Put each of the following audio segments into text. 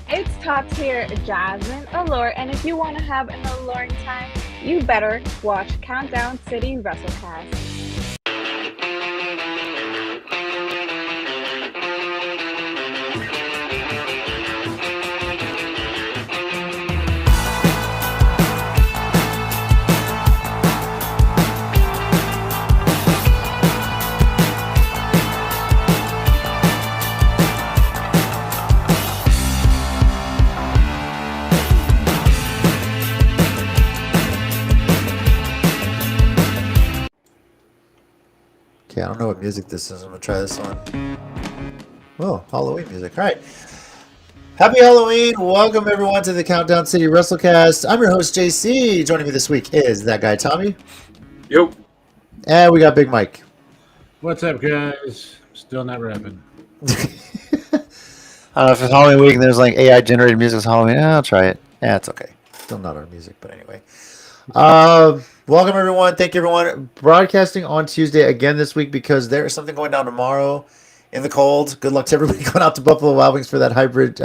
It's top tier Jasmine Allure, and if you want to have an alluring time, you better watch Countdown City WrestleCast. Okay, I don't know what music this is. I'm gonna try this one. Oh, Halloween music. All right. Happy Halloween. Welcome everyone to the Countdown City WrestleCast. I'm your host, JC. Joining me this week is that guy, Tommy. Yep. And we got Big Mike. What's up, guys? Still not rapping. I don't know if it's Halloween week and there's like AI generated music. It's Halloween. I'll try it. Yeah, it's okay. Still not our music, but anyway. Welcome everyone. Thank you everyone. Broadcasting on Tuesday again this week because there is something going down tomorrow in the cold. Good luck to everybody going out to Buffalo Wild Wings for that hybrid,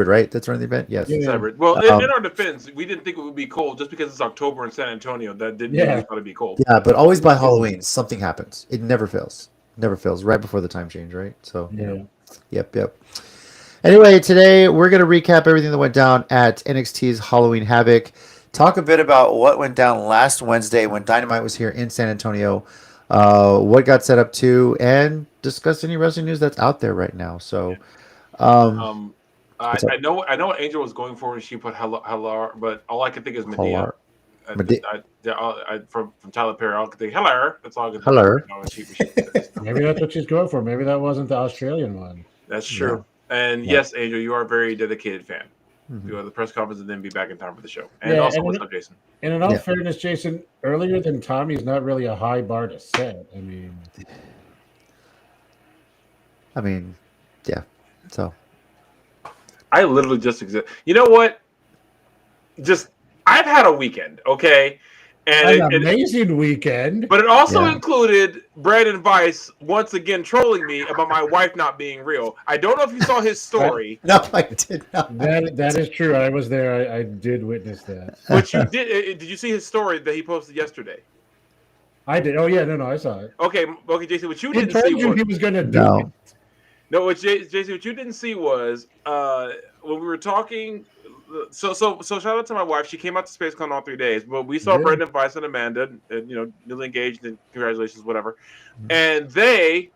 right? That's running the event. Yes. It's hybrid. Well, in our defense, we didn't think it would be cold just because it's October in San Antonio. That didn't mean we thought it'd be cold. Yeah, but always by Halloween, something happens. It never fails. Never fails. Right before the time change, right? So, Yep. Anyway, today we're going to recap everything that went down at NXT's Halloween Havoc. Talk a bit about what went down last Wednesday when Dynamite was here in San Antonio, what got set up to, and discuss any wrestling news that's out there right now. So, I know what Angel was going for when she put hello, but all I can think is Medea. From Tyler Perry, all I can think hello. That's all I can think. Hello. Maybe that's what she's going for. Maybe that wasn't the Australian one. That's true. Yeah. And yes, Angel, you are a very dedicated fan. You go to the press conference and then be back in time for the show. And also, what's up, Jason? And in all fairness, Jason, earlier than Tommy is not really a high bar to set. I mean, yeah. So, I literally just exist. You know what? I've had a weekend, okay? And an amazing weekend. But it also included Brandon Weiss once again trolling me about my wife not being real. I don't know if you saw his story. No, I did not. That is true. I was there. I did witness that. But you did you see his story that he posted yesterday? I did. Oh, yeah. No, I saw it. Okay, Jason, what you didn't see was... he was going to do it. No, Jason, what you didn't see was when we were talking... So shout out to my wife. She came out to SpaceCon all 3 days. But we saw Brendan Weiss and Amanda, and newly engaged, and congratulations, whatever. And I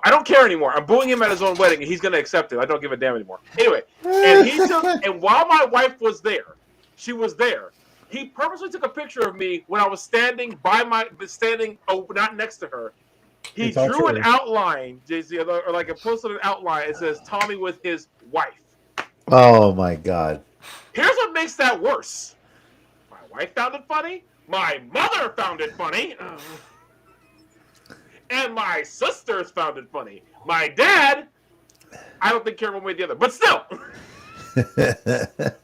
don't care anymore. I'm booing him at his own wedding, and he's gonna accept it. I don't give a damn anymore. Anyway, and while my wife was there, she was there. He purposely took a picture of me when I was standing not next to her. He drew an outline, JC, or like a posted an outline. It says Tommy with his wife. Oh my God. Here's what makes that worse. My wife found it funny. My mother found it funny. And my sisters found it funny. My dad, I don't think cared one way or the other. But still. Okay,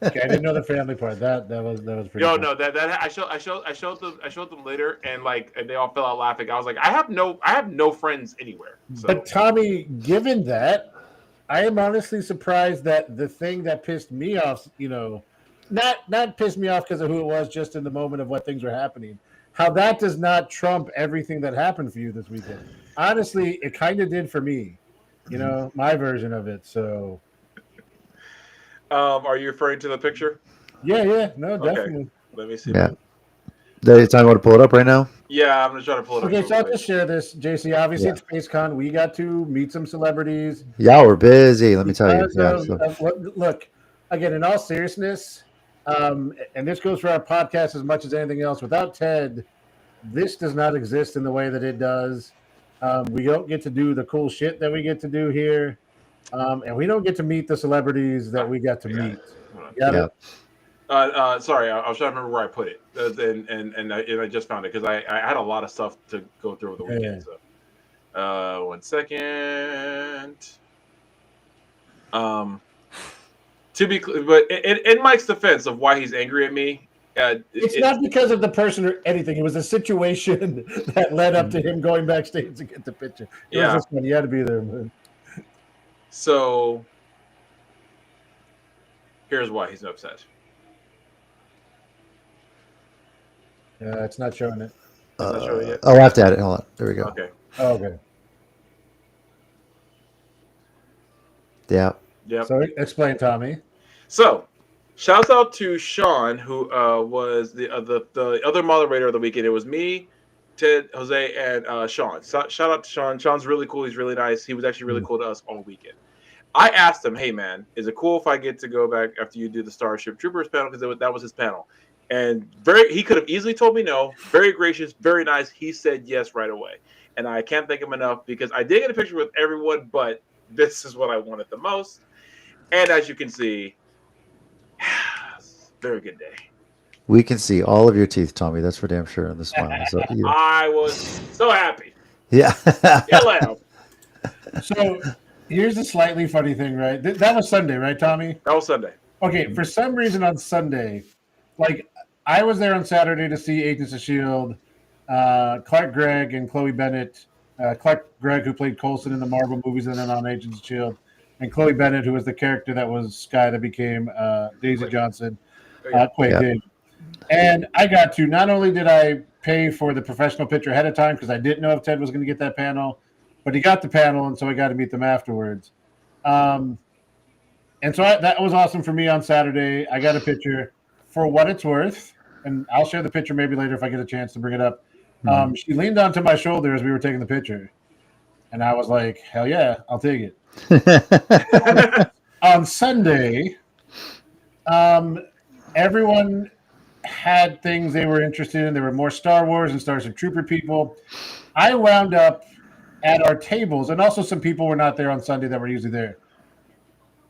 I didn't know the family part. That was pretty. No, that I showed them later, and they all fell out laughing. I was like, I have no friends anywhere. So. But Tommy, given that, I am honestly surprised that the thing that pissed me off, not pissed me off because of who it was, just in the moment of what things were happening, how that does not trump everything that happened for you this weekend. Honestly, it kind of did for me, my version of it. So, are you referring to the picture? Yeah, no, definitely. Let me see. Yeah. The time want to pull it up right now? Yeah, I'm gonna try to pull it up. Okay, so I'll just share this, JC. Obviously, it's SpaceCon. We got to meet some celebrities. Yeah, we're busy. Let me tell you. Look, again, in all seriousness, and this goes for our podcast as much as anything else. Without Ted, this does not exist in the way that it does. We don't get to do the cool shit that we get to do here, and we don't get to meet the celebrities that we got to meet. Yeah. Sorry, I was trying to remember where I put it, and I just found it because I had a lot of stuff to go through over the weekend. So, 1 second. To be clear, but in Mike's defense of why he's angry at me, it's not because of the person or anything. It was a situation that led up to him going backstage to get the picture. It was just fun. You had to be there, man. So Here's why he's upset. It's not showing it. It's not showing it yet? I'll have to add it. Hold on. There we go. Okay. Oh, okay. Yeah. Yep. So explain, Tommy. So, shouts out to Sean, who was the other moderator of the weekend. It was me, Ted, Jose, and Sean. So, shout out to Sean. Sean's really cool. He's really nice. He was actually really cool to us all weekend. I asked him, "Hey man, is it cool if I get to go back after you do the Starship Troopers panel?" Because that was his panel, and he could have easily told me no. Very gracious, very nice. He said yes right away, and I can't thank him enough because I did get a picture with everyone, but this is what I wanted the most. And as you can see, very good day. We can see all of your teeth, Tommy. That's for damn sure in the smile. So, I was so happy. yeah. Yeah, So here's a slightly funny thing, right? That was Sunday, right, Tommy? that was Sunday. Okay, for some reason on Sunday, like I was there on Saturday to see Agents of S.H.I.E.L.D., Clark Gregg and Chloe Bennett. Clark Gregg, who played Coulson in the Marvel movies and then on Agents of S.H.I.E.L.D., and Chloe Bennett, who was the character that was Skye that became Daisy Johnson, Quake Dave. And I got to, not only did I pay for the professional picture ahead of time because I didn't know if Ted was going to get that panel, but he got the panel, and so I got to meet them afterwards. And so that was awesome for me on Saturday. I got a picture. For what it's worth, and I'll share the picture maybe later if I get a chance to bring it up. She leaned onto my shoulder as we were taking the picture, and I was like, hell yeah, I'll take it. On Sunday, everyone had things they were interested in. There were more Star Wars and Starship Trooper people. I wound up at our tables, and also some people were not there on Sunday that were usually there,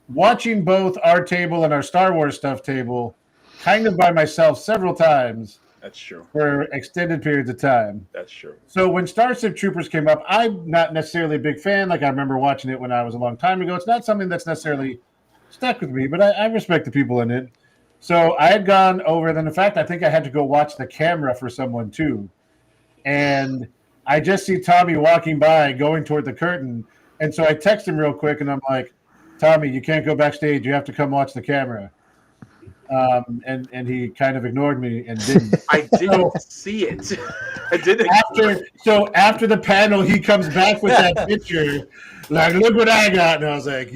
watching both our table and our Star Wars stuff table kind of by myself several times. That's true. For extended periods of time. That's true. So when Starship Troopers came up, I'm not necessarily a big fan. Like I remember watching it when I was a long time ago. It's not something that's necessarily stuck with me, but I respect the people in it. So I had gone over, and in fact, I think I had to go watch the camera for someone too. And I just see Tommy walking by, going toward the curtain. And so I text him real quick, and I'm like, Tommy, you can't go backstage. You have to come watch the camera. And he kind of ignored me and didn't. I didn't see it. I didn't. After the panel, he comes back with that picture, like, look what I got. And I was like,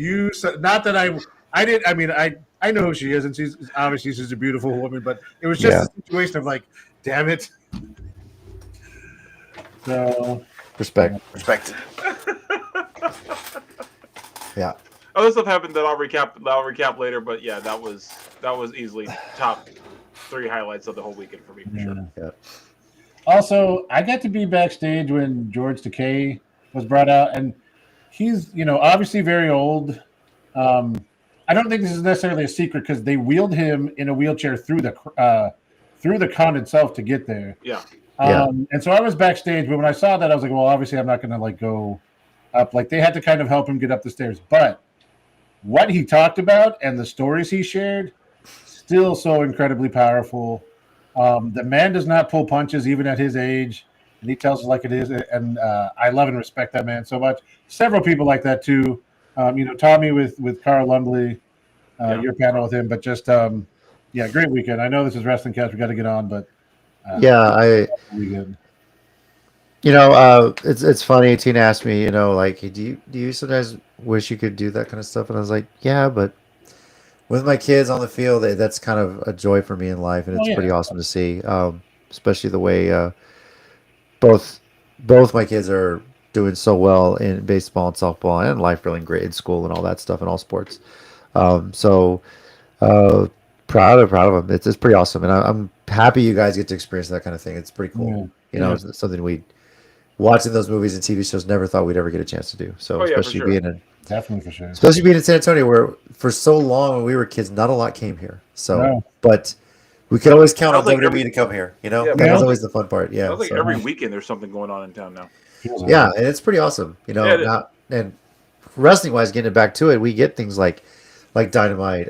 not that I didn't. I mean, I know who she is, and she's a beautiful woman, but it was just a situation of like, damn it. So Respect. Yeah. Other stuff happened that I'll recap later, but yeah, that was easily top 3 highlights of the whole weekend for me for sure. Yeah. Also, I got to be backstage when George Takei was brought out, and he's obviously very old. I don't think this is necessarily a secret because they wheeled him in a wheelchair through the con itself to get there. Yeah. And so I was backstage, but when I saw that, I was like, well, obviously I'm not going to go up. Like they had to kind of help him get up the stairs, but what he talked about and the stories he shared, still so incredibly powerful. The man does not pull punches even at his age, and he tells it like it is. And I love and respect that man so much. Several people like that too. Tommy with Carl Lumley, your panel with him, but just great weekend. I know this is WrestleCast. We got to get on, but weekend. It's funny. Tina asked me, like, do you sometimes wish you could do that kind of stuff? And I was like, yeah, but with my kids on the field, that's kind of a joy for me in life, and it's pretty awesome to see, especially the way both my kids are doing so well in baseball and softball and life, really great in school and all that stuff in all sports. So proud of them. It's pretty awesome, and I'm happy you guys get to experience that kind of thing. It's pretty cool. It's something watching those movies and TV shows never thought we'd ever get a chance to do. So especially definitely for sure. Especially being in San Antonio, where for so long when we were kids, not a lot came here. So, but we could always count on WWE to come here. That was always the fun part. Yeah, every weekend there's something going on in town now. Yeah, and it's pretty awesome. And wrestling wise, getting it back to it, we get things like Dynamite.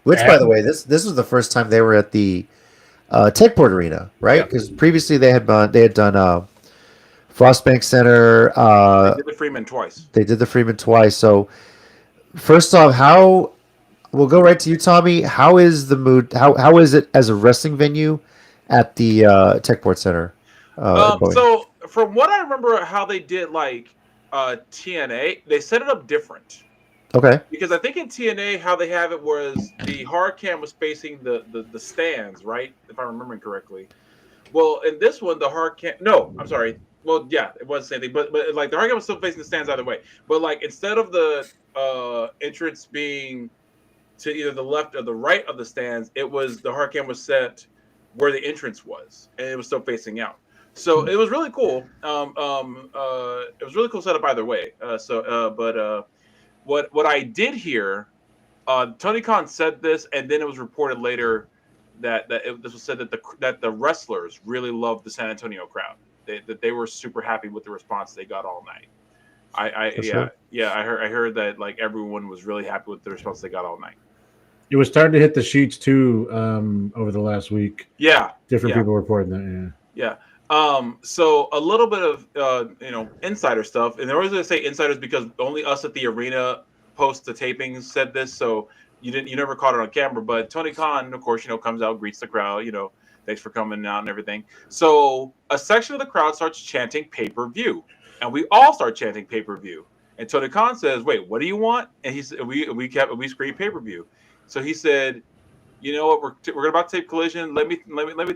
Which, by the way, this was the first time they were at the Techport Arena, right? Because previously they had done Frostbank Center. They did the Freeman twice. So, first off, how we'll go right to you, Tommy. How is the mood? How is it as a wrestling venue at the Techport Center? In Boeing? So from what I remember, how they did like TNA, they set it up different. Okay. Because I think in TNA, how they have it was the hard cam was facing the stands, right? If I'm remembering correctly. Well, in this one, the hard cam. No, I'm sorry. Well, yeah, it was the same thing, but like the hard cam was still facing the stands either way. But like instead of the entrance being to either the left or the right of the stands, it was the hard cam was set where the entrance was, and it was still facing out. So it was really cool. It was really cool setup either way. What I did hear, Tony Khan said this, and then it was reported later this was said that the wrestlers really loved the San Antonio crowd. That they were super happy with the response they got all night. I heard that like everyone was really happy with the response they got all night. It was starting to hit the sheets too over the last week. Yeah, different people reporting that. Yeah. So a little bit of insider stuff, and they're always going to say insiders because only us at the arena post the tapings said this, so you never caught it on camera. But Tony Khan, of course, comes out, greets the crowd, thanks for coming out and everything. So a section of the crowd starts chanting pay-per-view, and we all start chanting pay-per-view. And Tony Khan says, "Wait, what do you want?" And he said, "We screamed pay-per-view." So he said, "You know what? We're about to tape Collision. Let me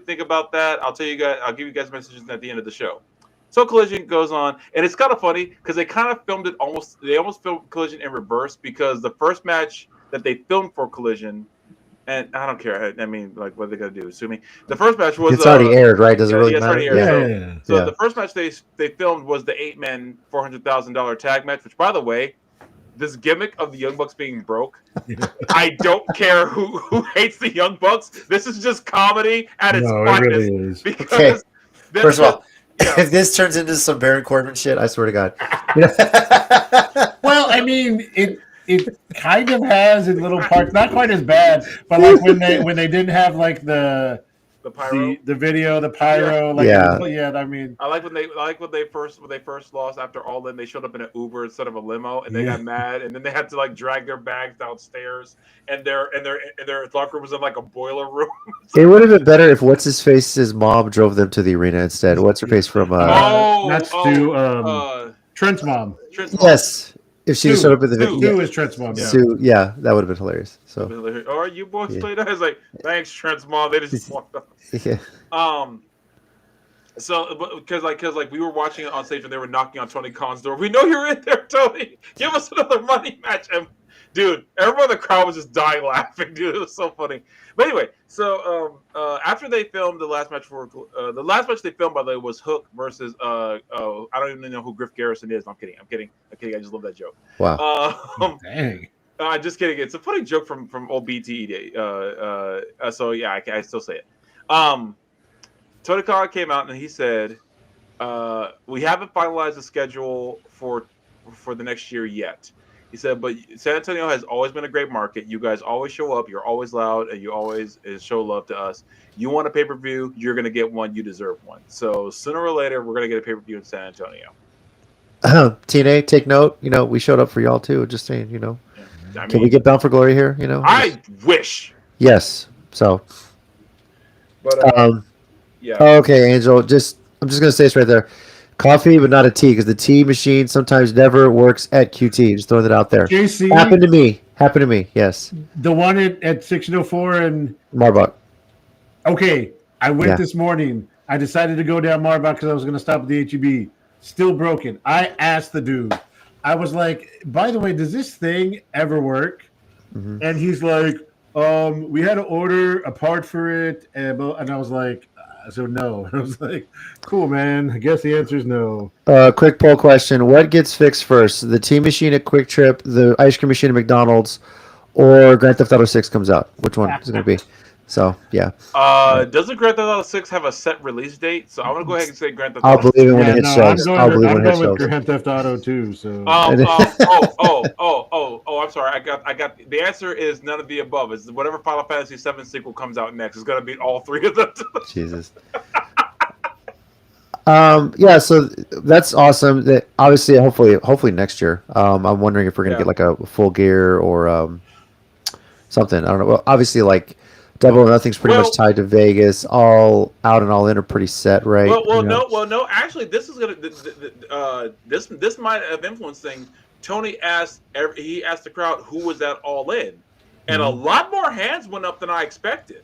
think about that. I'll tell you guys. I'll give you guys messages at the end of the show." So Collision goes on, and it's kind of funny because they kind of filmed it They almost filmed Collision in reverse because the first match that they filmed for Collision, and I don't care. I mean, like, what are they gonna do? Sue me? The first match was it's already aired, right? Does it really matter? It's already aired. So the first match they filmed was the 8-man $400,000 tag match, which, by the way, this gimmick of the Young Bucks being broke, I don't care who hates the Young Bucks. This is just comedy at its finest. It really is. Because first of all, if this turns into some Baron Corbin shit, I swear to God. Well, I mean, it kind of has in little parts, not quite as bad, but like when they didn't have like the pyro, the video, the pyro, I mean, I like when they first lost after All In, they showed up in an Uber instead of a limo, and they got mad, and then they had to like drag their bags downstairs, and their locker room was in like a boiler room. It would have been better if what's his face's mom drove them to the arena instead. What's her face from? Trent's mom. Yes. If she showed up in the video, Sue is Trent's mom. Sue, that would have been hilarious. So, oh, you boys played that? I was like, thanks, Trent's mom. They just walked up. Yeah. So, because we were watching it on stage and they were knocking on Tony Khan's door. We know you're in there, Tony. Give us another money match. And dude, everyone in the crowd was just dying laughing. Dude, it was so funny. But anyway, so after they filmed the last match they filmed, by the way, was Hook versus I don't even know who Griff Garrison is. I'm kidding. I just love that joke. Wow. Dang. Just kidding. It's a funny joke from old BTE day. So yeah, I still say it. Tony Khan came out and he said, "We haven't finalized the schedule for the next year yet." He said, "But San Antonio has always been a great market. You guys always show up. You're always loud, and you always show love to us. You want a pay-per-view, you're going to get one. You deserve one. So sooner or later, we're going to get a pay-per-view in San Antonio." TNA, take note. We showed up for y'all too. Just saying, Can we get Bound for Glory here? I wish. Yes. So. But yeah. Okay, Angel. I'm just gonna say this right there. Coffee, but not a tea, because the tea machine sometimes never works at QT. Just throwing it out there. JC, happened to me. Yes. The one at 1604 and Marbach. Okay, I went this morning. I decided to go down Marbach because I was going to stop at the HEB. Still broken. I asked the dude. I was like, "By the way, does this thing ever work?" Mm-hmm. And he's like, "We had to order a part for it," and I was like. So no. I was like, cool, man. I guess the answer is no. Quick poll question. What gets fixed first? The tea machine at Quick Trip, the ice cream machine at McDonald's, or Grand Theft Auto 6 comes out? Which one is it going to be? So, yeah. Doesn't Grand Theft Auto 6 have a set release date? So I'm going to go ahead and say Grand Theft Auto Auto 6. I'll believe it when it hits shows. I'm going with Grand Theft Auto too. So. I'm sorry. I got the answer is none of the above. It's whatever Final Fantasy 7 sequel comes out next. It's going to beat all three of them. Jesus. Yeah, so that's awesome. That obviously, hopefully next year. I'm wondering if we're going to get like a Full Gear or something. I don't know. Well, obviously, like Double or Nothing's pretty much tied to Vegas. All Out and All In are pretty set, right? No. Actually, this is gonna this might have influenced things. Tony asked the crowd who was at All In, and a lot more hands went up than I expected.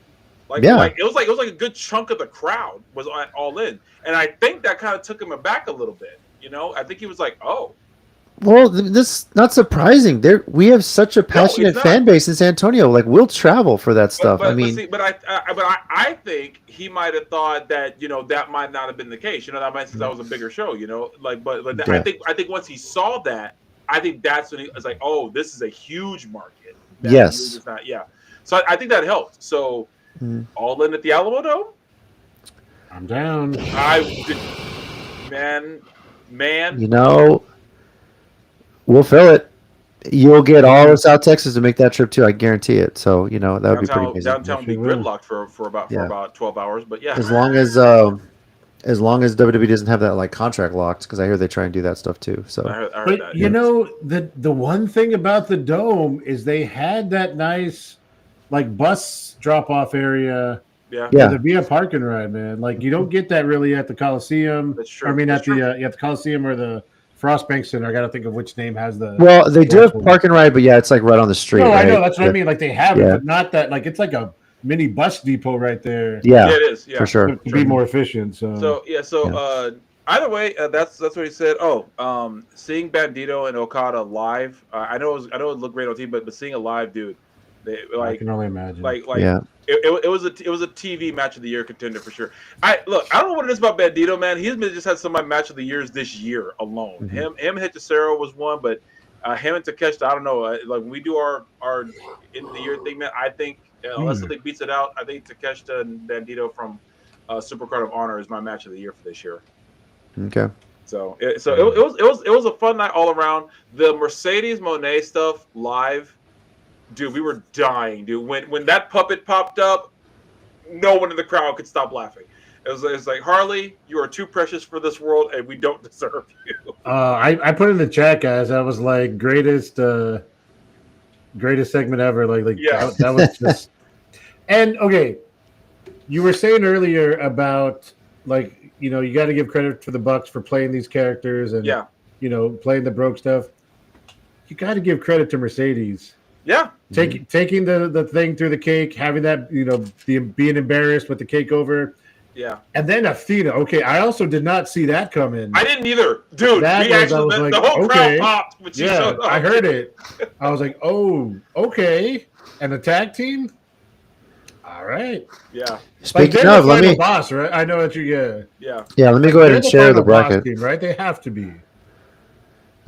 Like it was like a good chunk of the crowd was at All In, and I think that kind of took him aback a little bit. You know, I think he was like, "Oh." Well, this not surprising. We have such a passionate fan base in San Antonio. Like, we'll travel for that stuff. I think he might have thought that that might not have been the case. That might since that was a bigger show. I think once he saw that, I think that's when he was like, "Oh, this is a huge market." Yes. So I think that helped. So All In at the Alamo Dome. I'm down. Man. We'll fill it. You'll get all of South Texas to make that trip too. I guarantee it. So that would be pretty amazing. Downtown will be gridlocked for about 12 hours. But yeah, as long as WWE doesn't have that like contract locked, because I hear they try and do that stuff too. So, I heard that, the one thing about the Dome is they had that nice like bus drop off area. Yeah. The via park and ride, man. Like you don't get that really at the Coliseum. That's true. I mean, at the Coliseum or the Frostbank Center. I got to think of which name has the. Well, they do have park and ride, but it's like right on the street. No, right? I know that's what I mean. Like they have it, but not that. Like it's like a mini bus depot right there. Yeah, it is. Yeah, for sure. To be more efficient. So either way, that's what he said. Seeing Bandito and Okada live, I know it looked great on TV, but seeing a live dude, I can only imagine. It was a TV match of the year contender for sure. I don't know what it is about Bandito, man. He's just had some of my match of the years this year alone. Mm-hmm. Him and Hechicero was one, but him and Takeshita, I don't know. Like when we do our end of the year thing, man, I think unless something beats it out, I think Takeshita and Bandito from Supercard of Honor is my match of the year for this year. Okay. So it was a fun night all around. The Mercedes Moné stuff live. Dude, we were dying, dude. When that puppet popped up, no one in the crowd could stop laughing. It was like, Harley, you are too precious for this world, and we don't deserve you. I put in the chat, guys. I was like, greatest segment ever. That was just. And okay, you were saying earlier about you got to give credit to the Bucks for playing these characters and playing the broke stuff. You got to give credit to Mercedes. Yeah, taking the thing through the cake, having that being embarrassed with the cake over. Yeah, and then Athena. Okay, I also did not see that coming. I didn't either, dude. The whole crowd popped when she showed up. I heard it. I was like, oh, okay. And the tag team. All right. Yeah. Speaking of, let me. Boss, right? I know that you. Yeah. Yeah. Let me go ahead and share the bracket. Team, right? They have to be.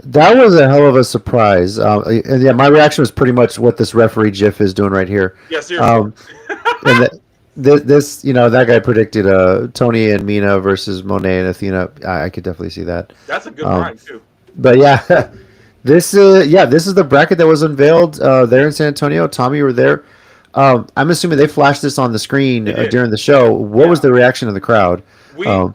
That was a hell of a surprise. And my reaction was pretty much what this referee GIF is doing right here. Yeah, seriously. And this, that guy predicted Tony and Mina versus Monet and Athena. I could definitely see that. That's a good line too. But yeah, this is the bracket that was unveiled there in San Antonio. Tommy, you were there. I'm assuming they flashed this on the screen during the show. What was the reaction of the crowd? Well,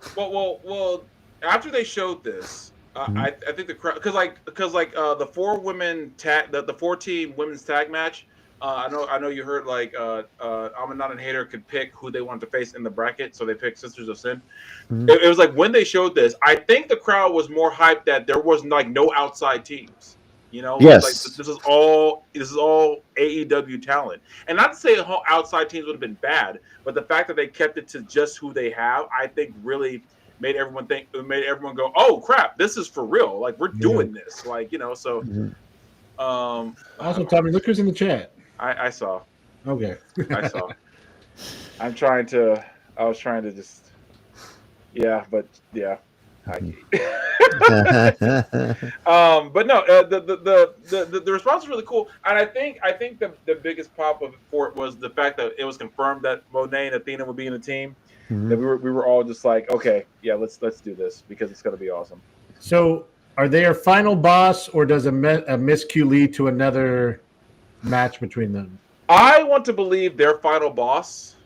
after they showed this. I think the crowd because the 4-women tag the 4-team women's tag match. I know you heard Amanat and Hater could pick who they wanted to face in the bracket, so they picked Sisters of Sin. It was like when they showed this, I think the crowd was more hyped that there was no outside teams. Yes. This is all AEW talent, and not to say the whole outside teams would have been bad, but the fact that they kept it to just who they have, I think really made everyone go, oh crap, this is for real. Like we're doing this. So. Also, Tommy, look who's in the chat. I saw. Okay. I saw. I was trying to just. Yeah, but yeah. But no, the response was really cool, and I think the biggest pop for it was the fact that it was confirmed that Monet and Athena would be in the team. That we were all just like, okay, yeah, let's do this because it's gonna be awesome. So, are they our final boss, or does a miscue lead to another match between them? I want to believe they're final boss,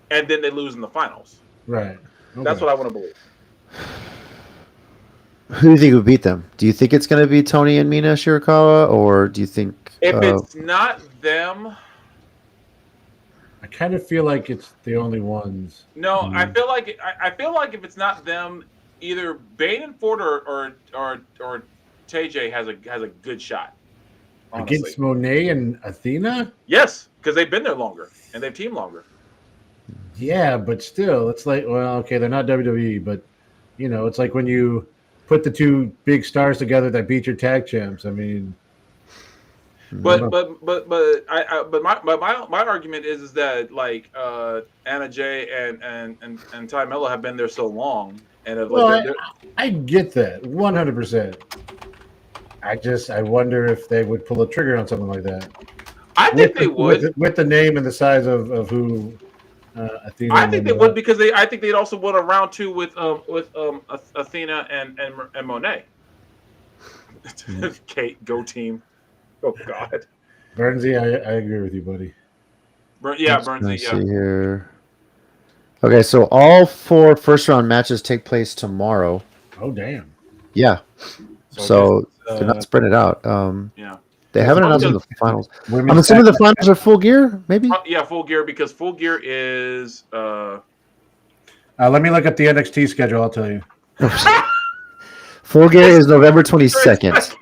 and then they lose in the finals. Right. Okay. That's what I want to believe. Who do you think would beat them? Do you think it's going to be Tony and Mina Shirakawa, or do you think if it's not them, I kind of feel like it's the only ones. No, I feel like if it's not them, either Bane and Ford or TJ has a good shot. Honestly. Against Monet and Athena? Yes, because they've been there longer and they've teamed longer. Yeah, but still, it's like, well, okay, they're not WWE, but it's like when you put the two big stars together that beat your tag champs. I mean, but my argument is that like Anna Jay and Ty Mello have been there so long, and I get that 100%. I wonder if they would pull a trigger on something like that. I think they would with the name and the size of who. Athena I think they would because I think they'd also won a round 2 with Athena and Monet. Kate, go team! Oh God, Bernsey, I agree with you, buddy. Bernsey. See here. Okay, so all 4 first-round matches take place tomorrow. Oh damn! Yeah, so they're not spread it out. Yeah. They haven't announced the finals. I'm assuming the finals are Full Gear, maybe? Yeah, Full Gear, because Full Gear is... let me look at the NXT schedule, I'll tell you. Full Gear is November 22nd.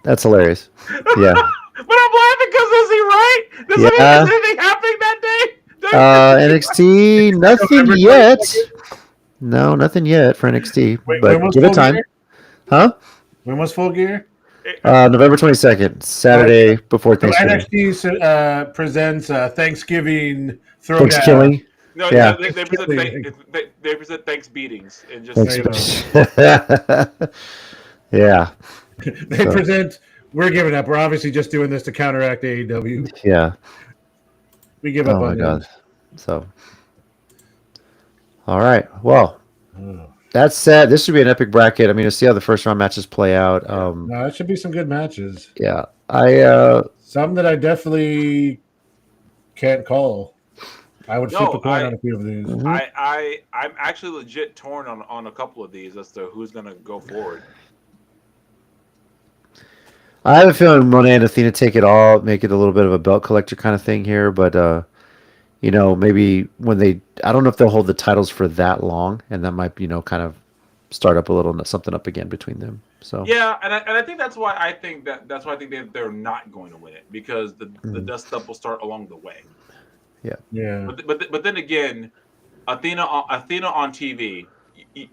That's hilarious. Yeah. But I'm laughing because is he right? Is anything happening that day? NXT, nothing yet. No, nothing yet for NXT. But give it time. Gear? Huh? When was Full Gear? November 22nd, Saturday before Thanksgiving. NXT presents Thanksgiving Throwdown. Thanksgiving. No, yeah. They present thanks beatings. And just yeah. They present, we're giving up. We're obviously just doing this to counteract AEW. Yeah. We give up on my God. So, all right. Well, that's said. This should be an epic bracket. I mean, to see how the first round matches play out. No, it should be some good matches. Yeah. Some that I definitely can't call. I would flip a coin on a few of these. I'm actually legit torn on a couple of these as to who's going to go forward. I have a feeling Monet and Athena take it all, make it a little bit of a belt collector kind of thing here, but maybe when I don't know if they'll hold the titles for that long, and that might, kind of start up a little something up again between them. So yeah, and I think that's why I think they're not going to win it, because the dust up will start along the way. Yeah. But then again, Athena on TV,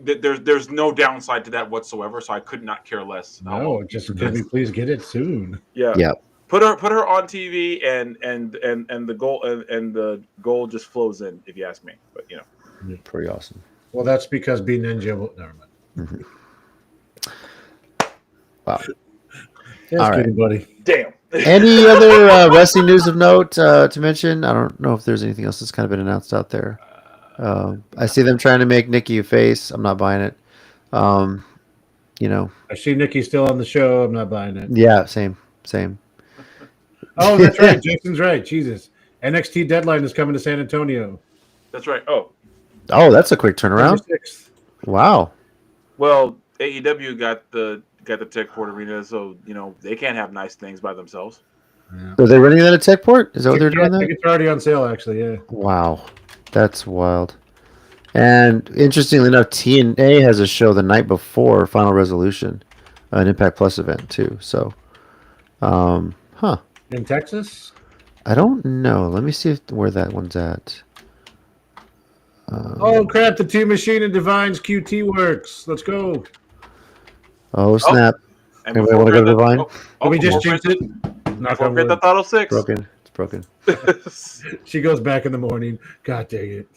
there's no downside to that whatsoever. So I could not care less. No, just could we please get it soon? Yeah. Yeah. Put her on TV and the goal just flows in, if you ask me. But pretty awesome. Well, that's because B Ninja will never mind. Wow. All right, buddy. Damn. Any other wrestling news of note to mention? I don't know if there's anything else that's kind of been announced out there. I see them trying to make Nikki a face. I'm not buying it. I see Nikki still on the show. I'm not buying it. Yeah, same. Oh, that's right. Jason's right. Jesus. NXT Deadline is coming to San Antonio. That's right. Oh, that's a quick turnaround. Wow. Well, AEW got the Techport Arena, so they can't have nice things by themselves. Yeah. Are they running that at Techport? Is that what they're doing? I think it's already on sale, actually. Yeah. Wow, that's wild. And interestingly enough, TNA has a show the night before Final Resolution, an Impact Plus event too. So, in Texas? I don't know. Let me see where that one's at. Oh crap! The T Machine and Divine's QT works. Let's go. Oh snap! Anybody want to go to Divine? We just jinxed it. Not forget the Throttle 6. Broken. It's broken. She goes back in the morning. God dang it.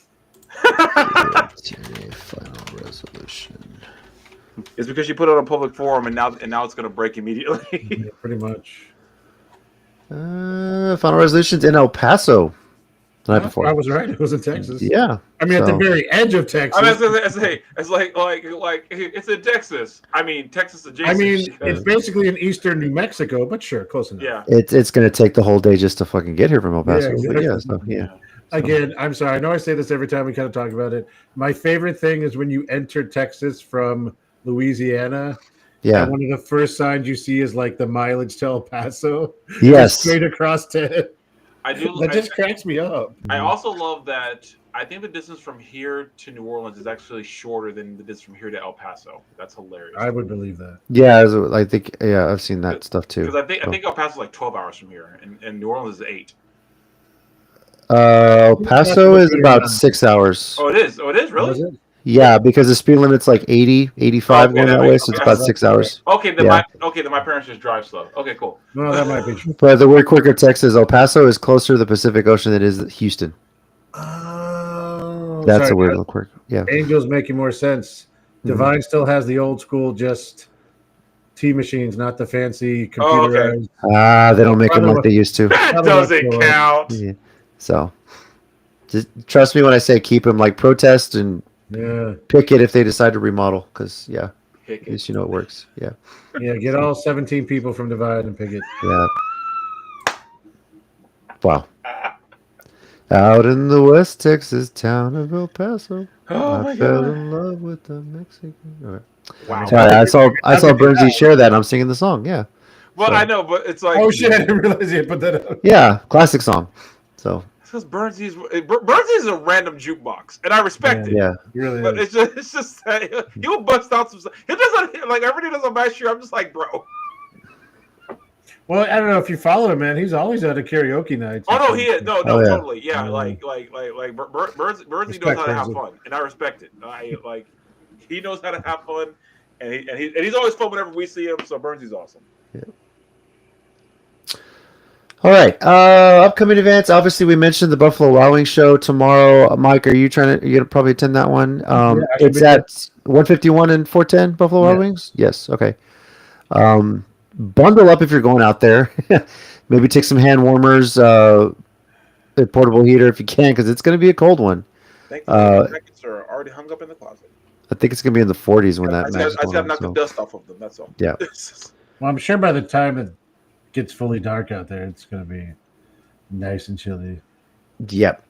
Final Resolution. It's because you put it on a public forum, and now it's going to break immediately. Yeah, pretty much. Final Resolution's in El Paso. The night before. I was right. It was in Texas. Yeah. I mean, at the very edge of Texas. I mean, it's like it's in Texas. I mean, Texas adjacent. I mean, it's basically in eastern New Mexico, but sure, close enough. Yeah. It's going to take the whole day just to fucking get here from El Paso. Yeah, exactly. Yeah. Again, I'm sorry. I know I say this every time we kind of talk about it. My favorite thing is when you enter Texas from Louisiana. Yeah. And one of the first signs you see is like the mileage to El Paso. Yes. Straight across 10. I do. That just cracks me up. I also love that. I think the distance from here to New Orleans is actually shorter than the distance from here to El Paso. That's hilarious. I would believe that. Yeah, I think I've seen that stuff too. Because I think El Paso is like 12 hours from here, and New Orleans is 8. El Paso is about 6 hours. Oh, it is. Oh, it is really. Was it? Yeah, because the speed limit's like 80, 85 going that way, so it's about 6 hours. Okay, then my parents just drive slow. Okay, cool. No, that might be true. But the word quicker text is El Paso is closer to the Pacific Ocean than it is Houston. Oh, That's a weird little quirk. Yeah. Angel's making more sense. Divine still has the old school, just T machines, not the fancy computerized. They don't make them like they used to. That doesn't count. Yeah. So, just trust me when I say keep them like protest and pick it if they decide to remodel, because at least you know it works. Yeah. Yeah, get all 17 people from Divide and pick it. Yeah. Wow. Out in the West Texas town of El Paso, I fell in love with the Mexican. All right. Wow. Sorry, I saw Bernsey share that, and I'm singing the song. Yeah. Well, I know, but it's like, oh shit! I didn't realize you had put that up. Yeah, classic song. So. Because Bernsey's a random jukebox, and I respect it. Yeah, he really but is. it's just he'll bust out some stuff. He doesn't like everything does on my show. I'm just like, bro. Well, I don't know if you follow him, man. He's always at a karaoke night. Oh no, he is. No, totally. Yeah, Yeah. Bernsey knows how to have fun, and I respect it. He knows how to have fun, and he's always fun whenever we see him. So Bernsey's awesome. Yeah. All right. Upcoming events. Obviously, we mentioned the Buffalo Wild Wings show tomorrow. Mike, are you gonna probably attend that one? It's at 151 and 410 Buffalo Wild Wings. Yes. Okay. Bundle up if you're going out there. Maybe take some hand warmers, a portable heater if you can, because it's going to be a cold one. The jackets are already hung up in the closet. I think it's going to be in the 40s when that match is going on. I just got to knock the dust off of them. That's all. Yeah. Well, I'm sure by the time it gets fully dark out there, it's going to be nice and chilly. Yep.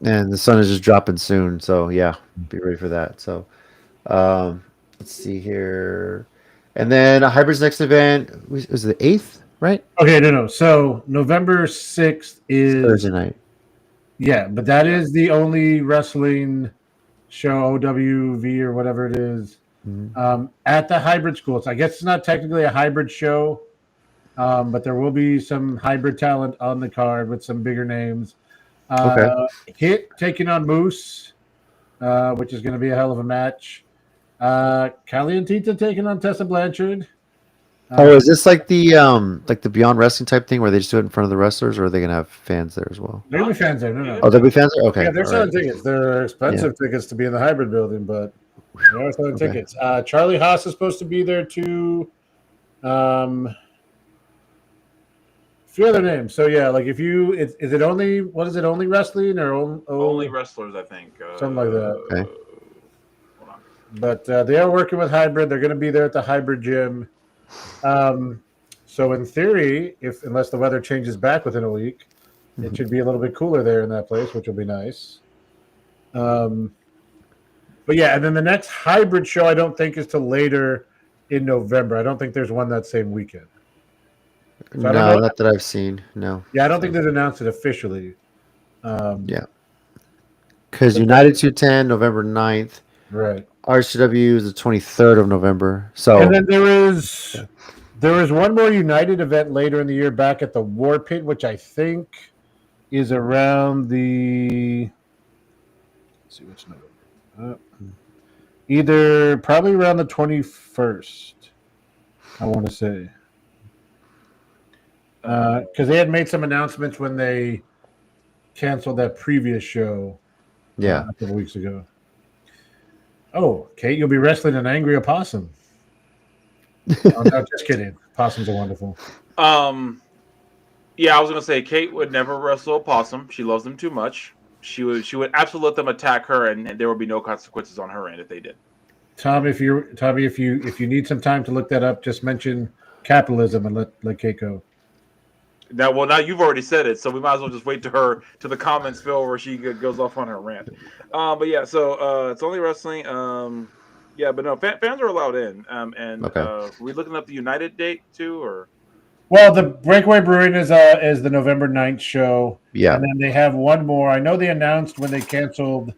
And the sun is just dropping soon, so yeah, be ready for that. So, let's see here. And then a Hybrid's next event was the 8th, right? Okay, no. So November 6th is Thursday night. Yeah, but that is the only wrestling show, OWV or whatever it is, at the hybrid school. So I guess it's not technically a hybrid show, but there will be some hybrid talent on the card with some bigger names. Hit taking on Moose, which is going to be a hell of a match. Calientita taking on Tessa Blanchard. Is this like the Beyond Wrestling type thing where they just do it in front of the wrestlers, or are they gonna have fans there as well? There'll be fans there. No. Oh, there'll be fans there. Okay. Yeah, they're selling tickets. They're expensive tickets to be in the hybrid building, but they are selling tickets. Charlie Haas is supposed to be there too. A few other names. So yeah, like is it only only wrestling or only wrestlers? I think something like that. Okay. But they are working with hybrid. They're going to be there at the hybrid gym. So in theory, unless the weather changes back within a week, it should be a little bit cooler there in that place, which will be nice. But yeah, and then the next hybrid show I don't think is till later in November. I don't think there's one that same weekend. So no, not that I've seen. No. Yeah, I don't think they've announced it officially. Yeah. Because United 210, November 9th. Right. RCW is the 23rd of November. So, and then there is one more United event later in the year back at the War Pit, which I think is around the. Let's see which November. Either probably around the 21st. I want to say because they had made some announcements when they canceled that previous show. Yeah, a couple weeks ago. Oh, Kate, you'll be wrestling an angry opossum. Oh, no, just kidding. Possums are wonderful. Yeah, I was gonna say Kate would never wrestle a possum. She loves them too much. She would absolutely let them attack her, and there would be no consequences on her end if they did. Tommy, if you need some time to look that up, just mention capitalism and let Kate go. Now you've already said it, so we might as well just wait to the comments, Phil, where she goes off on her rant. But yeah, so it's only wrestling. Yeah, but no, fans are allowed in. And okay. Are we looking up the United date too, or? Well, the Breakaway Brewing is the November 9th show. Yeah. And then they have one more. I know they announced when they canceled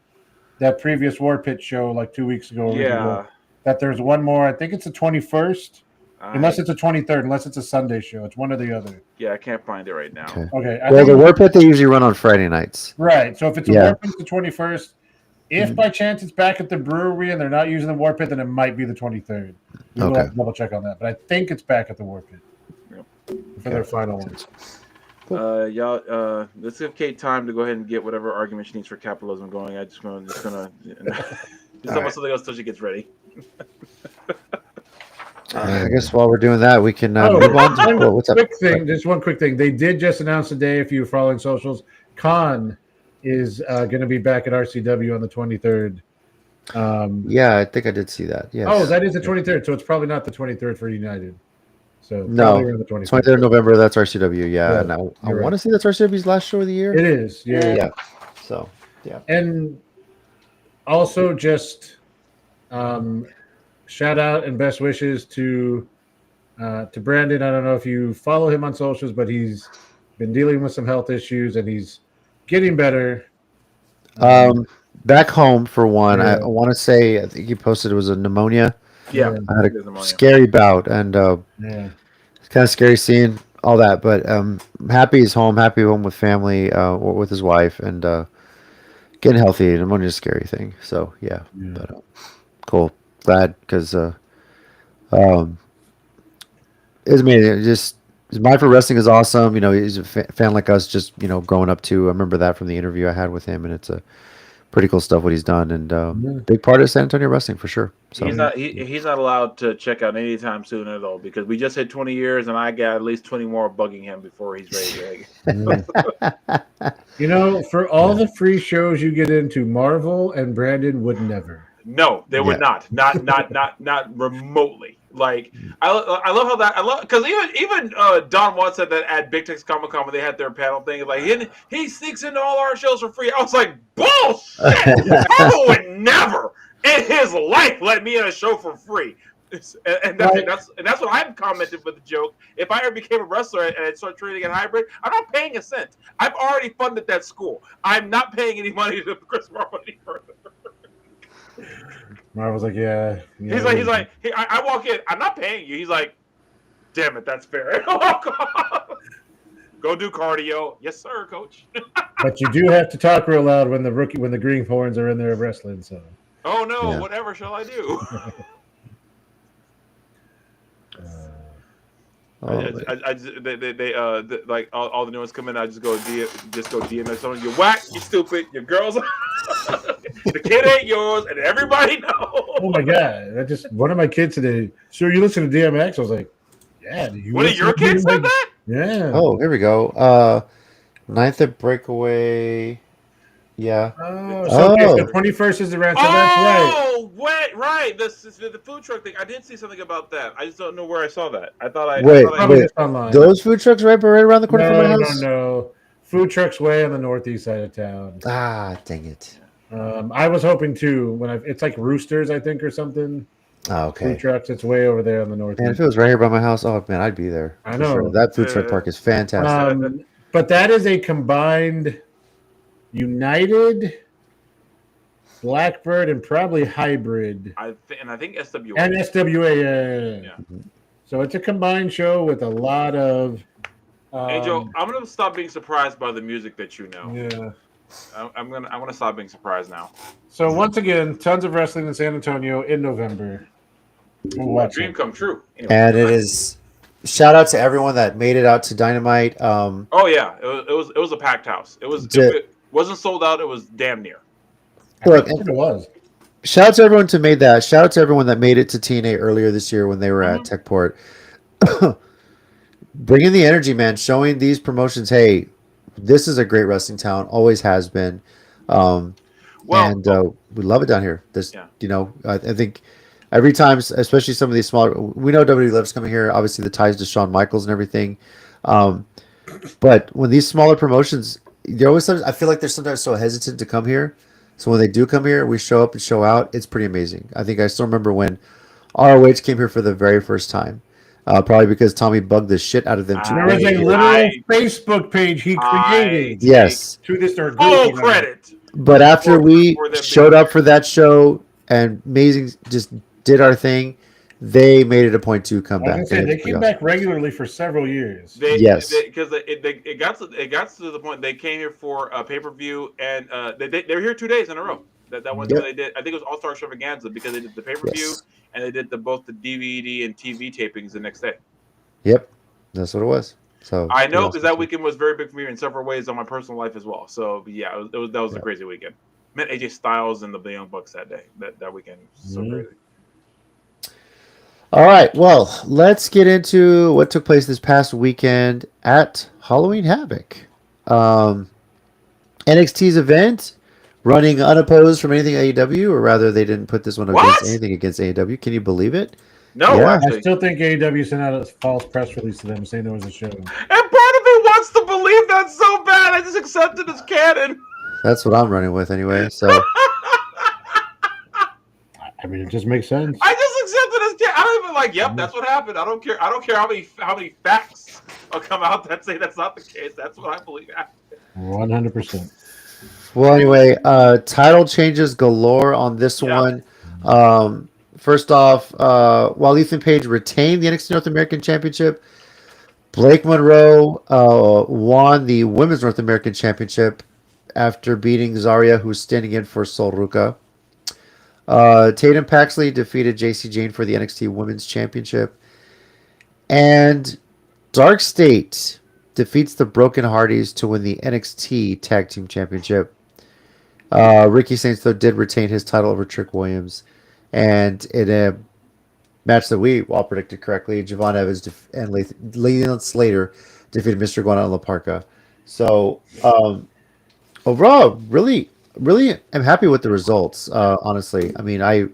that previous War Pit show like 2 weeks ago. Yeah. That there's one more. I think it's the 21st. Unless it's a 23rd, unless it's a Sunday show. It's one or the other. Yeah, I can't find it right now. Okay. Well, the War Pit they usually run on Friday nights. Right. So if it's a War Pit, it's the 21st. If by chance it's back at the brewery and they're not using the War Pit, then it might be the 23rd. We'll have to double check on that. But I think it's back at the War Pit for their final ones. Y'all, let's give Kate time to go ahead and get whatever argument she needs for capitalism going. I'm just gonna just talk about something else until she gets ready. I guess while we're doing that, we can move on. What's up? Just one quick thing. They did just announce today, if you were following socials, Khan is going to be back at RCW on the 23rd. Yeah, I think I did see that. Yes. Oh, that is the 23rd. So it's probably not the 23rd for United. So no, the 23rd of November. That's RCW. Yeah, and I want to say that's RCW's last show of the year. It is. Yeah. So yeah. And also just shout out and best wishes to Brandon. I don't know if you follow him on socials, but he's been dealing with some health issues and he's getting better. Back home for one, I want to say I think he posted it was a pneumonia. Yeah, I had a scary bout, and it's kind of scary seeing all that. But I'm happy he's home, with family, with his wife, and getting healthy. Pneumonia is a scary thing. So yeah. But cool. Glad because it's amazing. Just his mind for wrestling is awesome. He's a fan like us, just growing up too. I remember that from the interview I had with him, and it's a pretty cool stuff what he's done, and big part of San Antonio wrestling for sure. So he's not allowed to check out anytime soon at all because we just hit 20 years, and I got at least 20 more bugging him before he's ready to. For all the free shows you get into, Marvel and Brandon would never. No, they would not remotely. Like I love how that because even Don Juan said that at Big Tex Comic Con when they had their panel thing, like he sneaks into all our shows for free. I was like, bullshit! Marvel would never in his life let me in a show for free. And that's what I've commented with the joke. If I ever became a wrestler and I started training in hybrid, I'm not paying a cent. I've already funded that school. I'm not paying any money to Chris Marvel any further. Marvel's like, yeah. He's like, hey, I walk in, I'm not paying you. He's like, damn it, that's fair. Go do cardio. Yes, sir, coach. But you do have to talk real loud when the greenhorns are in there wrestling. So. Oh no! Whatever shall I do? Like all the new ones come in. I just go DM someone. You're whack. You stupid. Your girls. The kid ain't yours, and everybody knows. Oh my god! One of my kids today. So you listen to DMX? I was like, yeah. One of your kids said that? Yeah. Oh, here we go. 9th at Breakaway. Yeah. So 21st is the ranch. So that's right. Oh, wait, right. This is the food truck thing. I did see something about that. I just don't know where I saw that. I thought I wait. Online. Those food trucks right around the corner from my house. No. Food trucks way on the northeast side of town. Ah, dang it. I was hoping to it's like Roosters, I think, or something. Oh, okay. Food trucks. It's way over there on the northeast. And if it was right here by my house, oh man, I'd be there. I know sure. That food truck park is fantastic. But that is a combined United, Blackbird, and probably hybrid. I think SWA. And SWA, yeah. So it's a combined show with a lot of. Hey Joe, I'm gonna stop being surprised by the music that you know. Yeah. I want to stop being surprised now. So once again, tons of wrestling in San Antonio in November. Dream come true. Anyway, and it is. Shout out to everyone that made it out to Dynamite. Oh yeah, it was a packed house. It wasn't sold out. It was damn near. Look, it was. Shout out to everyone who made that. Shout out to everyone that made it to TNA earlier this year when they were at Techport. Bringing the energy, man. Showing these promotions, hey, this is a great wrestling town. Always has been. We love it down here. I think every time, especially some of these smaller, we know WWE loves coming here. Obviously, the ties to Shawn Michaels and everything. But when these smaller promotions, I feel like they're sometimes so hesitant to come here. So when they do come here, we show up and show out. It's pretty amazing. I think I still remember when ROH came here for the very first time. Probably because Tommy bugged the shit out of them too. There was a literal Facebook page he created. Yes. To this or Full credit. But after we for them showed being up for that show and Amazing just did our thing, they made it a point to come I was back. gonna say they came back regularly for several years. Yes. Because it got to the point they came here for a pay-per-view, and they were here 2 days in a row. That one Yep. they did. I think it was All-Star Extravaganza because they did the pay-per-view Yes. and they did both the DVD and TV tapings the next day. Yep. That's what it was. So I know because that weekend was very big for me in several ways on my personal life as well. So yeah, that was a crazy weekend. Met AJ Styles and the Young Bucks that day. That weekend was so crazy. All right. Well, let's get into what took place this past weekend at Halloween Havoc. NXT's event running unopposed from anything AEW, or rather, they didn't put this one against anything against AEW. Can you believe it? No, Yeah. I still think AEW sent out a false press release to them saying there was a show. And part of me wants to believe that so bad. I just accept it as canon. That's what I'm running with anyway. So I mean, it just makes sense. I just accept it as canon. I don't even like. Yep, that's what happened. I don't care. I don't care how many facts will come out that say that's not the case. That's what I believe happened. 100%. well, anyway, title changes galore on this one. First off, while Ethan Page retained the NXT North American Championship, Blake Monroe won the Women's North American Championship after beating Zarya, who's standing in for Sol Ruka. Tatum Paxley defeated JC Jane for the NXT Women's Championship. And Dark State defeats the Broken Hardys to win the NXT Tag Team Championship. Ricky Saints, though, did retain his title over Trick Williams. And in a match that we all predicted correctly, Javon Evans and Leland Slater defeated Mr. Guana and La Parca. So, overall, really am happy with the results, honestly. I mean,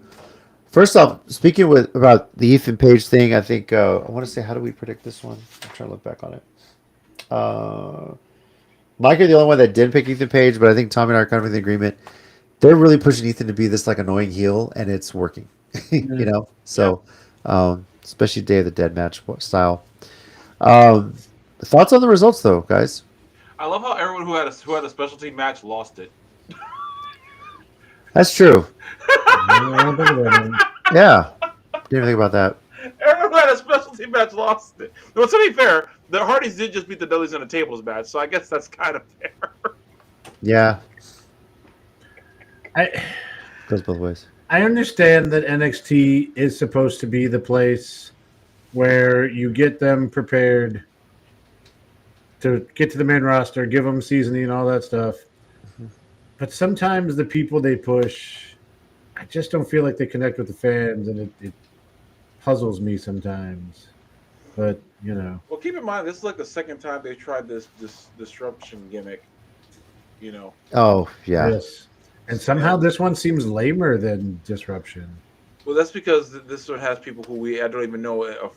first off, speaking about the Ethan Page thing, I think, I want to say, how do we predict this one? I'm trying to look back on it. Mike, you're the only one that didn't pick Ethan Page, but I think Tom and I are kind of in the agreement. They're really pushing Ethan to be this like annoying heel, and it's working. You know, so especially Day of the Dead match style. Thoughts on the results, though, guys? I love how everyone who had a specialty match lost it. That's true. Yeah, didn't even think about that. Everyone who had a specialty match lost it. Well, to be fair, the Hardys did just beat the Dudleys in a tables match, so I guess that's kind of fair. Yeah. Goes both ways. I understand that NXT is supposed to be the place where you get them prepared to get to the main roster, give them seasoning and all that stuff. But sometimes the people they push, I just don't feel like they connect with the fans, and it puzzles me sometimes. But, you know. Well, keep in mind, this is like the second time they tried this disruption gimmick, you know. Oh, yeah. Yes. And somehow this one seems lamer than Disruption. Well, that's because this one has people who I don't even know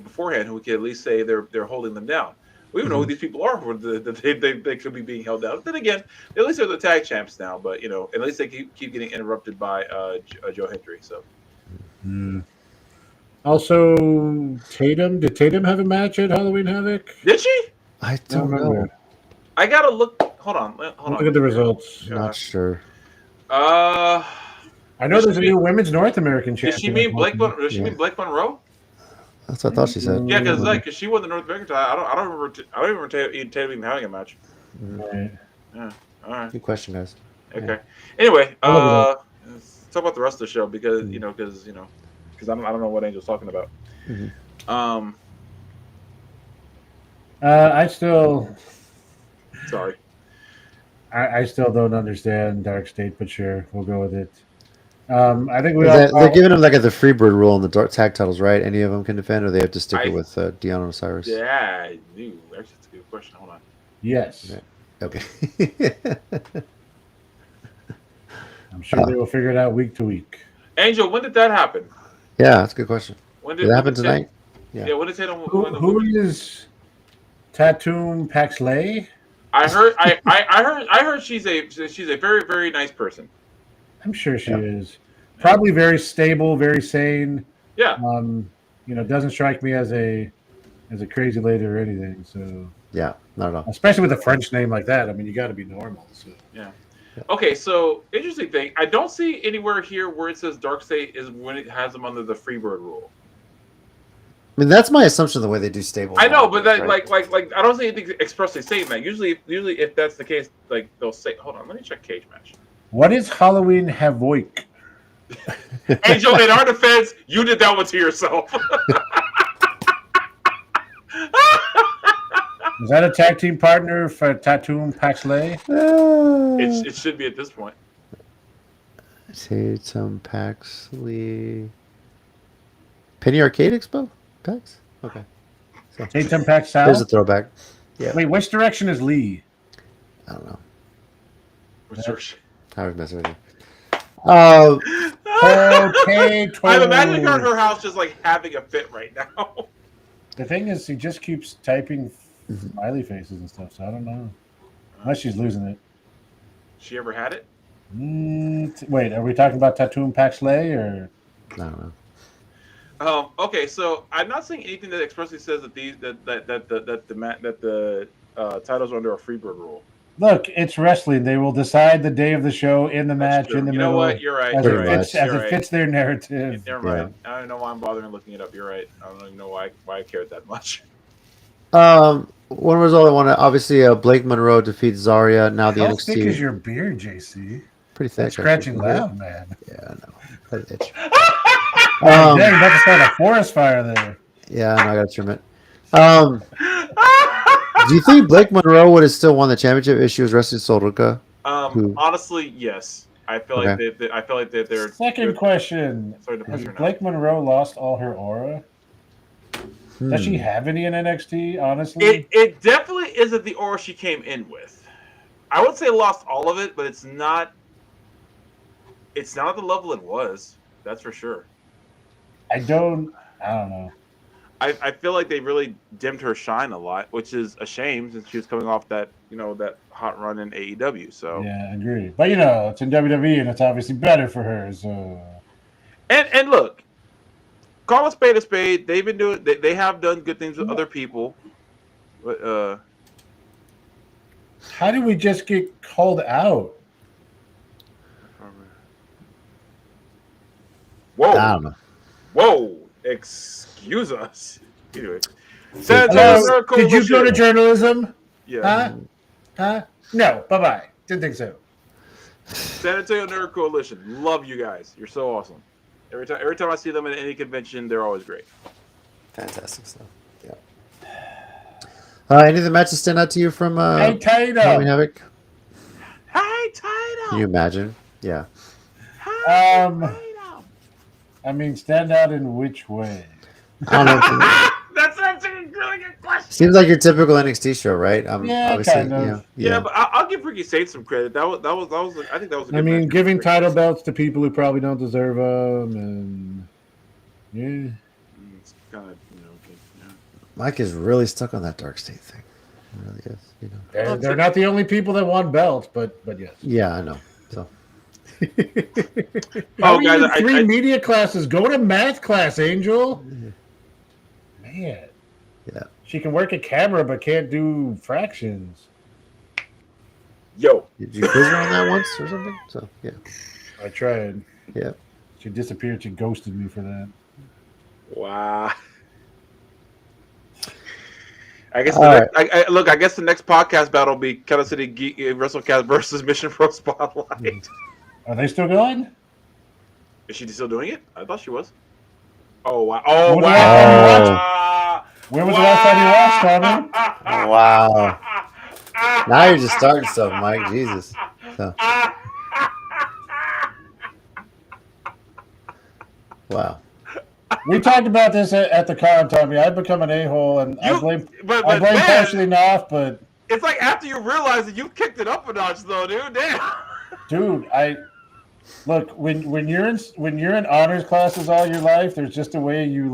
beforehand who we can at least say they're holding them down. We don't know who these people are that they could be being held down. Then again, at least they're the tag champs now, but you know, at least they keep getting interrupted by Joe Hendry. So. Also, Tatum. Did Tatum have a match at Halloween Havoc? Did she? I don't know. I gotta look. Hold on. Look at the results. Not sure. I know there's a new women's North American champion. Does she mean Blake? Does she mean Blake Monroe? That's what I thought she said. Yeah, because she won the North American title. I don't remember Tatum even having a match. Right. Yeah. All right. Good question, guys. Okay. Yeah. Anyway, let's talk about the rest of the show because I don't know what Angel's talking about. I still. Sorry. I still don't understand Dark State, but sure, we'll go with it. I think they're giving them like the Freebird rule in the tag titles, right? Any of them can defend, or they have to stick it with Deanna Osiris. Yeah, I knew. Actually, that's a good question. Hold on. Yes. Yeah. Okay. I'm sure they will figure it out week to week. Angel, when did that happen? Yeah, that's a good question. When did it happen tonight? Yeah. When did Tatum? Who is Tatum Paxley? I heard she's a very, very nice person. I'm sure she is. Probably very stable, very sane. Yeah. doesn't strike me as a crazy lady or anything. So Yeah, not at all. especially with a French name like that, I mean, you got to be normal. So Yeah. Okay, so interesting thing. I don't see anywhere here where it says Dark State is when it has them under the Freebird rule. I mean, that's my assumption. The way they do stables. I know, but that, right? like I don't see anything expressly saying that. Usually, if that's the case, like they'll say, "Hold on, let me check Cage Match." what is Halloween Havoc? Angel, in our defense, you did that one to yourself. Is that a tag team partner for Tatum Paxley? It should be at this point. Tatum Paxley. Penny Arcade Expo? PAX? Okay. So, Tatum Paxley. there's a throwback. Yeah. Wait, which direction is Lee? I don't know. I I was messing with you. I'm imagining her in her house just like having a fit right now. The thing is, he just keeps typing smiley faces and stuff, so I don't know. Unless she's losing it. She ever had it? Wait, are we talking about Tatum Paxley or? I don't know. Okay, so I'm not seeing anything that expressly says that the titles are under a Freebird rule. Look, it's wrestling. They will decide the day of the show in the That's match true. in the You middle. know what? You're right. As You're it right. fits, You're as right. it fits their narrative. Never mind. I don't know why I'm bothering looking it up. You're right. I don't even know why I cared that much. One result I want to obviously Blake Monroe defeats Zarya. Now the How NXT. thick is your beard, JC? Pretty thick. That's scratching actually. loud, man. Yeah, I know. That itch. Dang, you about to start a forest fire there. Yeah, I know, I got to trim it. Do you think Blake Monroe would have still won the championship if she was wrestling Solruka? Honestly, yes. I feel like they're. Second question: has Blake Monroe lost all her aura? Does she have any in NXT? Honestly, it definitely isn't the aura she came in with. I would say lost all of it, but it's not. It's not at the level it was. That's for sure. I don't know. I feel like they really dimmed her shine a lot, which is a shame since she was coming off that that hot run in AEW. So yeah, I agree. But it's in WWE and it's obviously better for her. So and look, call a spade a spade. They've been doing. They have done good things with other people. But how did we just get called out? Whoa! I don't know. Whoa! Excuse us. Anyway, did you go to journalism? Yeah. Huh? No. Bye. Didn't think so. San Antonio Nerd Coalition. Love you guys. You're so awesome. Every time I see them at any convention, they're always great. Fantastic stuff. Yeah. Any of the matches stand out to you from Hey, Halloween Havoc? Hey, Tatum. Can you imagine? Yeah. I mean, stand out in which way? I don't know. That's a really good question. Seems like your typical NXT show, right? Yeah, obviously, kind of. Yeah, but I'll give Ricky Saints some credit. That was. I think that was. A good match. Giving title belts to people who probably don't deserve them, and yeah, it's kind of Mike is really stuck on that Dark State thing. It really is. They're not the only people that want belts, but yes. Yeah, I know. So. Guys, three media classes. Go to math class, Angel. Man. Yeah. She can work a camera but can't do fractions. Yo. Did you quiz her on that once or something? So yeah. I tried. Yeah. She disappeared. She ghosted me for that. Wow. I guess I guess the next podcast battle will be Kansas City WrestleCast versus Mission Pro Spotlight. Are they still going? Is she still doing it? I thought she was. Oh wow! Oh When wow! When was the last time you watched, Tommy? Wow. Now you're just starting stuff, Mike. Jesus. So. Wow. We talked about this at the con, Tommy. I've become an a-hole, and I blame partially Knopf, but it's like after you realize that you kicked it up a notch, though, dude. Damn. Dude, look when you're in honors classes all your life. There's just a way you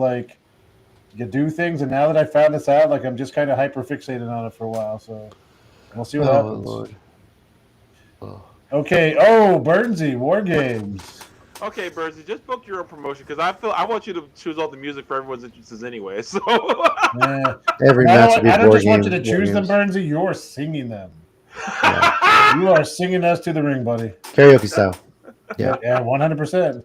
do things, and now that I found this out, I'm just kind of hyper fixated on it for a while. So we'll see what happens. Lord. Oh. Okay. Oh, Burnsy, War Games. Okay, Bernsey, just book your own promotion because I want you to choose all the music for everyone's interests anyway. So Every I match would be don't board just want you game, to board choose them, games. Burnsy. You're singing them. Yeah. You are singing us to the ring, buddy. Karaoke style. Yeah. Yeah, 100%.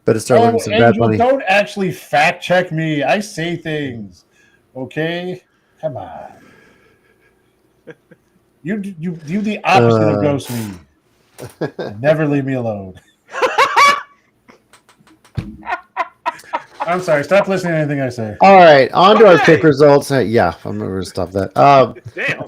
Better start learning Oh, some Bad Angel, Bunny. don't actually fact check me. I say things. Okay? Come on. You the opposite of ghost me. Never leave me alone. I'm sorry. Stop listening to anything I say. All right, on to our Okay. pick results. Yeah, I'm going to stop that. damn.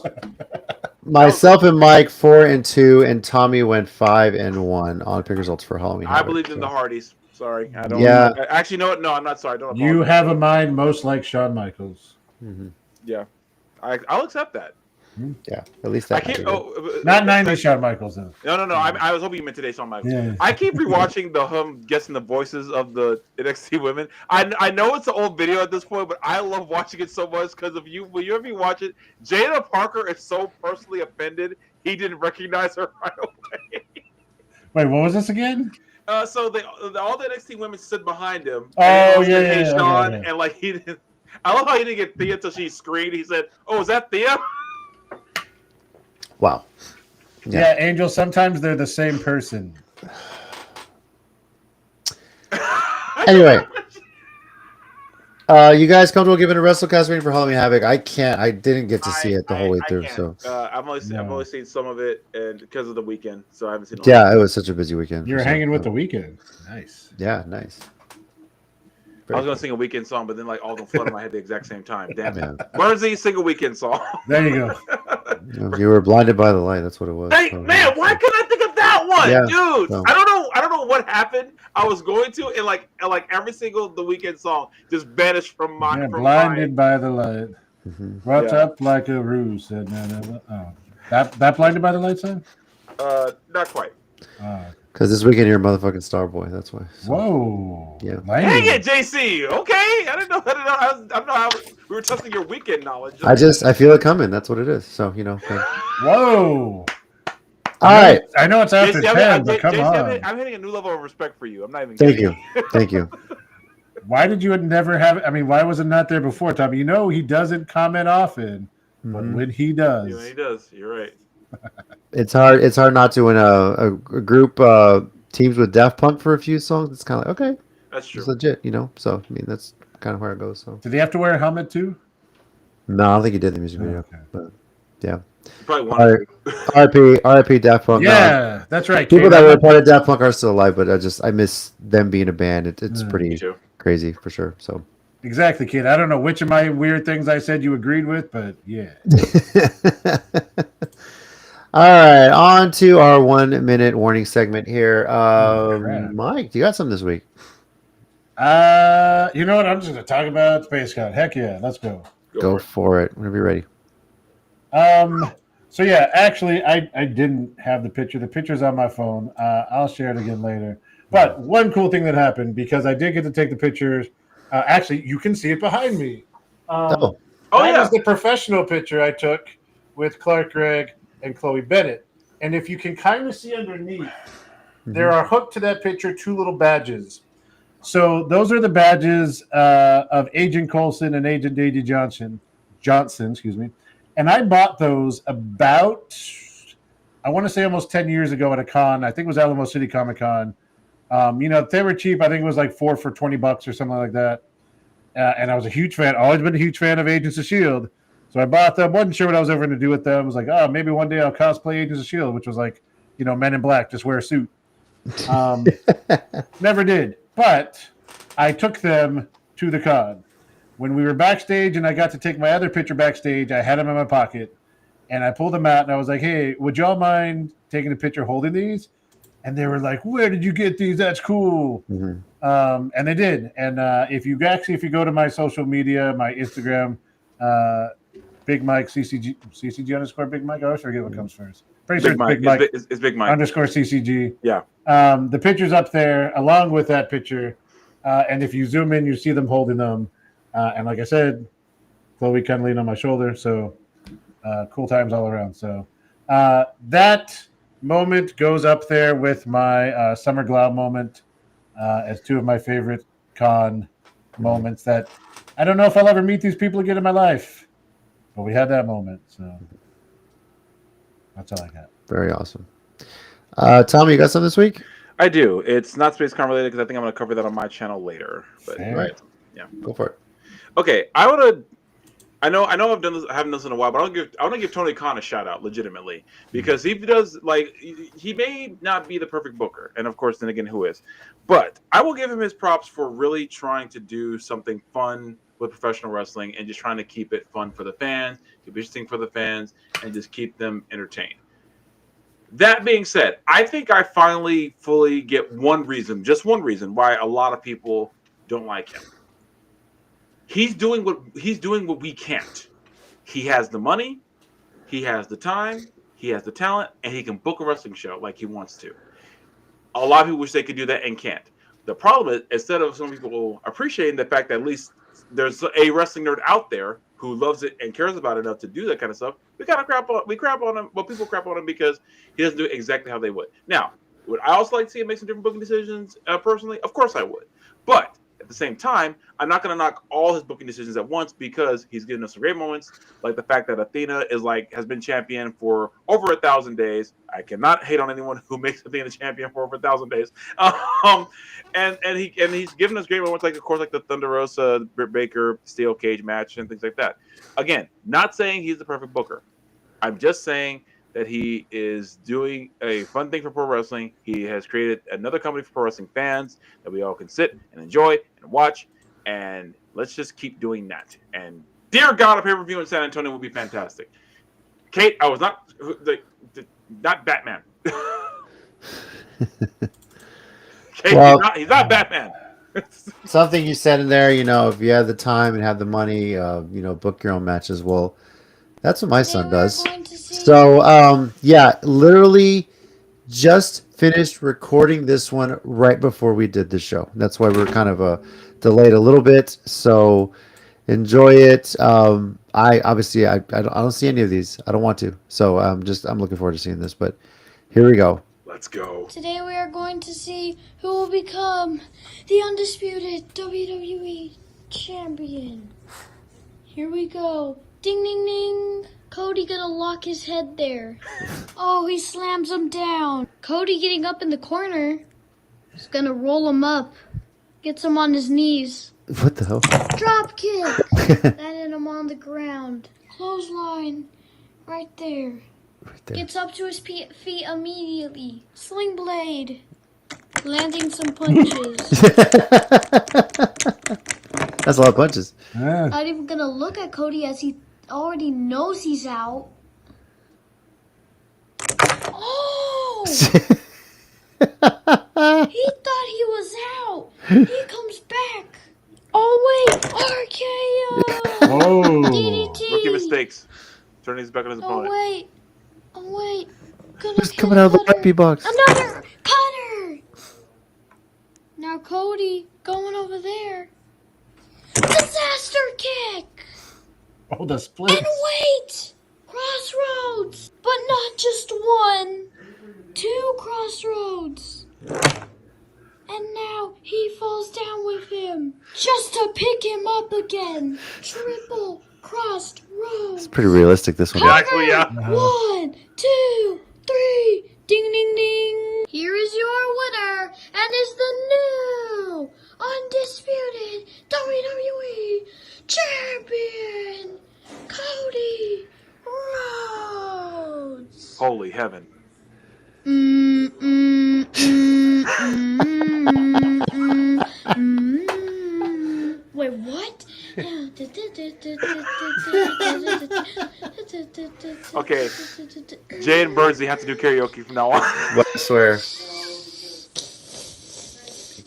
Myself and Mike 4-2, and Tommy went 5-1 on pick results for Halloween. I believed in the Hardys. Sorry, I don't. Yeah. Actually, no, I'm not sorry. I don't. You apologize. have a mind most like Shawn Michaels. Mhm. Yeah, I'll accept that. Yeah, at least I that. can't. Not 90s Shawn Michaels, though. No. I was hoping you meant today, Shawn Michaels. Yeah. I keep rewatching guessing the voices of the NXT women. I know it's an old video at this point, but I love watching it so much because when you ever watch it, Jada Parker is so personally offended he didn't recognize her right away. Wait, what was this again? So all the NXT women stood behind him. Oh, and he yeah, said, "Hey, yeah, Sean," okay. and like he didn't. I love how he didn't get Thea until she screamed. He said, "Oh, is that Thea?" Wow. Yeah, Angel, sometimes they're the same person. Anyway, you guys comfortable giving a WrestleCast rating for Halloween Havoc? I can't. I didn't get to see it the whole way through. can't. So I've only seen some of it, and because of the weekend, so I haven't seen. yeah, it was such a busy weekend. You're hanging with the weekend. Nice. Yeah, nice. I was gonna sing a weekend song, but then like all of them flooded in my head at the exact same time. Damn it! Yeah. Bernsey, sing a weekend song. There you go. You were blinded by the light. That's what it was. Hey So, man, why couldn't I think of that one, Yeah, dude? so. I don't know what happened. I was going to, and like every single the weekend song just vanished from my. Yeah, from blinded by the light. Mhm. Wrapped Yeah. up like a ruse. Said, no. Oh. That blinded by the light song? Not quite. Because this weekend you're a motherfucking star boy. That's why. So, Whoa. Yeah. Dang it, JC. Okay, I didn't know. I don't know how we were testing your weekend knowledge. I feel it coming. That's what it is. So Whoa. All right. I know it's after JC, 10, but come on. I'm hitting a new level of respect for you. I'm not even Thank kidding. you. Thank you. Why did you never have? I mean, why was it not there before, Tommy? You know he doesn't comment often, but Mhm. when he does, Yeah, he does. You're right. It's hard. It's hard not to win a group teams with Daft Punk for a few songs. It's kind of like okay, That's true. it's legit, So I mean, that's kind of where it goes. So did he have to wear a helmet too? no, I don't think he did the music video. Okay. But yeah, You probably wanted RIP Daft Punk. Yeah, that's right. People Kate. that were a part of Daft Punk are still alive, but I miss them being a band. It's Yeah. pretty Me too. crazy for sure. So Exactly, kid. I don't know which of my weird things I said you agreed with, but yeah. all right, on to our 1 minute warning segment here. crap. Mike, you got something this week? You know what? I'm just going to talk about Space God. Heck yeah, let's go. Go for it whenever you're ready. So yeah, actually, I didn't have the picture. The picture's on my phone. I'll share it again later. But one cool thing that happened, because I did get to take the pictures. Actually, you can see it behind me. Oh, That is the professional picture I took with Clark Gregg and Chloe Bennett. And if you can kind of see underneath, there are hooked to that picture 2 little badges. So those are the badges of Agent Coulson and Agent Davey Johnson, excuse me. And I bought those about, I want to say almost 10 years ago at a con. I think it was Alamo City Comic Con. They were cheap. I think it was like 4 for $20 or something like that. And I was a huge fan. Always been a huge fan of Agents of S.H.I.E.L.D. So I bought them. Wasn't sure what I was ever going to do with them. I was like, oh, maybe one day I'll cosplay Agents of S.H.I.E.L.D., which was like, Men in Black, just wear a suit. Never did. But I took them to the con. When we were backstage and I got to take my other picture backstage, I had them in my pocket. And I pulled them out and I was like, hey, would y'all mind taking a picture holding these? And they were like, where did you get these? That's cool. Mm-hmm. And they did. And if you go to my social media, my Instagram, Big Mike, CCG _ Big Mike. I always forget what comes first. Pretty sure it's Big Mike. It's Big Mike _ CCG. Yeah. The picture's up there along with that picture. And if you zoom in, you see them holding them. And like I said, Chloe cuddling on my shoulder. So cool times all around. So that moment goes up there with my Summer Glau moment as two of my favorite con moments that I don't know if I'll ever meet these people again in my life. But we had that moment, so that's all I got. Very awesome. Tommy, you got something this week? I do. It's not SpaceCon related because I think I'm going to cover that on my channel later. But Fair. yeah, Go for it. Okay, I know I haven't done this in a while, but I want to give Tony Khan a shout out legitimately because he does he may not be the perfect booker, and of course then again who is, but I will give him his props for really trying to do something fun with professional wrestling and just trying to keep it fun for the fans, keep it interesting for the fans, and just keep them entertained. That being said, I think I finally fully get just one reason why a lot of people don't like him. He's doing what we can't. He has the money, he has the time, he has the talent, and he can book a wrestling show like he wants to. A lot of people wish they could do that and can't. The problem is, instead of some people appreciating the fact that at least there's a wrestling nerd out there who loves it and cares about it enough to do that kind of stuff, we crap on him. Well, people crap on him because he doesn't do it exactly how they would. Now, would I also like to see him make some different booking decisions personally? Of course I would. But at the same time, I'm not going to knock all his booking decisions at once because he's giving us some great moments, like the fact that Athena has been champion for over 1,000 days. I cannot hate on anyone who makes Athena champion for over 1,000 days. And he's given us great moments, like of course, like the Thunder Rosa, Britt Baker steel cage match and things like that. Again, not saying he's the perfect booker. I'm just saying that he is doing a fun thing for pro wrestling. He has created another company for pro wrestling fans that we all can sit and enjoy and watch. And let's just keep doing that. And dear God, a pay-per-view in San Antonio would be fantastic. Kate, I was not Batman. Kate, Well, he's not Batman. Something you said in there, if you have the time and have the money, book your own matches. Well, that's what my son does. So, literally just finished recording this one right before we did the show. That's why we're kind of delayed a little bit. So enjoy it. I obviously I don't see any of these. I don't want to. So I'm looking forward to seeing this. But here we go. Let's go. Today we are going to see who will become the undisputed WWE champion. Here we go. Ding, ding, ding. Cody gonna lock his head there. Oh, he slams him down. Cody getting up in the corner. He's gonna roll him up. Gets him on his knees. What the hell? Drop kick. Landing him on the ground. Clothesline. Right there. Right there. Gets up to his feet immediately. Sling blade. Landing some punches. That's a lot of punches. Not even gonna look at Cody as he already knows he's out. Oh! He thought he was out. He comes back. Oh wait, RKO. Oh. DDT. Rookie mistakes. Turning his back on his Oh opponent. wait. Gonna Who's kill coming out of the cutter. rugby box? Another cutter. Now Cody going over there. Disaster kick. Oh, the split. And wait! Crossroads! But not just one. 2 crossroads. And now he falls down with him. Just to pick him up again. Triple crossed roads. It's pretty realistic, this one. Exactly, yeah. 1, 2, 3. Ding, ding, ding. Here is your winner. And is the new undisputed WWE champion, Cody Rhodes. Holy heaven. Wait, what? Okay. Jay and Birdsey have to do karaoke from now on. I swear.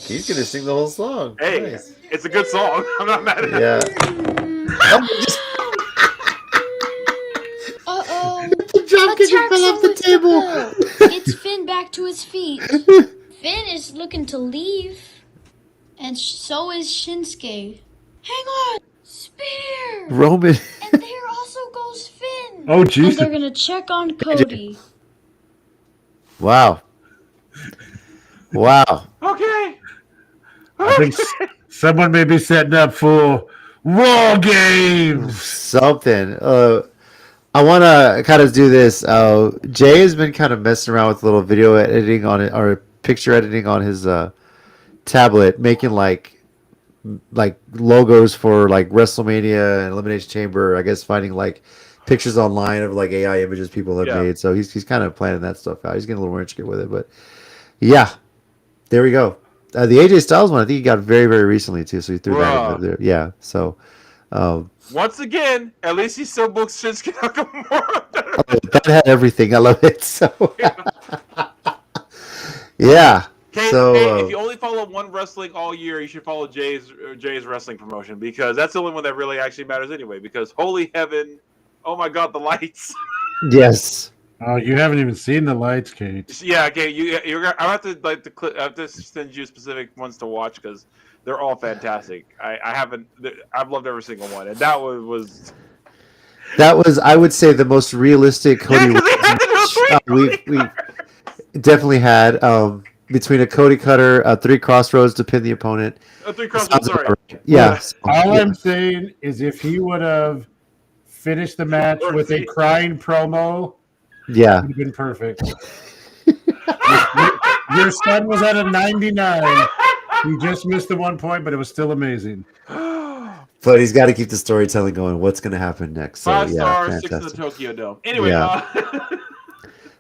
He's gonna sing the whole song. Hey, Nice. it's a good song. I'm not mad at it. Yeah. Uh-oh. The dropkick fell off the table. It's Finn back to his feet. Finn is looking to leave. And so is Shinsuke. Hang on! Spear! Roman. And there also goes Finn. Oh, And Jesus. they're gonna check on Cody. Wow. Wow. Okay. I think someone may be setting up for War Games. Something. I want to kind of do this. Jay has been kind of messing around with a little video editing on it, or picture editing on his tablet, making like logos for like WrestleMania and Elimination Chamber. I guess finding like pictures online of like AI images people have made. So he's kind of planning that stuff out. He's getting a little more intricate with it, but yeah, there we go. The AJ Styles one, I think he got very, very recently too. So he threw that in there. Yeah. So once again, at least he still books Shinsuke Nakamura. that had everything. I love it. So yeah. Okay, So hey, if you only follow one wrestling all year, you should follow Jay's wrestling promotion, because that's the only one that really actually matters anyway. Because holy heaven, oh my God, the lights! yes. Oh, you haven't even seen the lights, Kate. Yeah, okay, I have to I have to send you specific ones to watch because they're all fantastic. I've loved every single one, and that was I would say, the most realistic Cody Rhodes we've definitely had. Between a Cody Cutter, 3 Crossroads to pin the opponent. 3 Crossroads, sorry. Right. Yeah. All I'm saying is, if he would have finished the match with a crying promo, yeah, it would have been perfect. Your son was at a 99. He just missed the 1 point, but it was still amazing. But he's got to keep the storytelling going. What's going to happen next? So, 5 yeah, stars, fantastic. 6 in the Tokyo Dome. Anyway,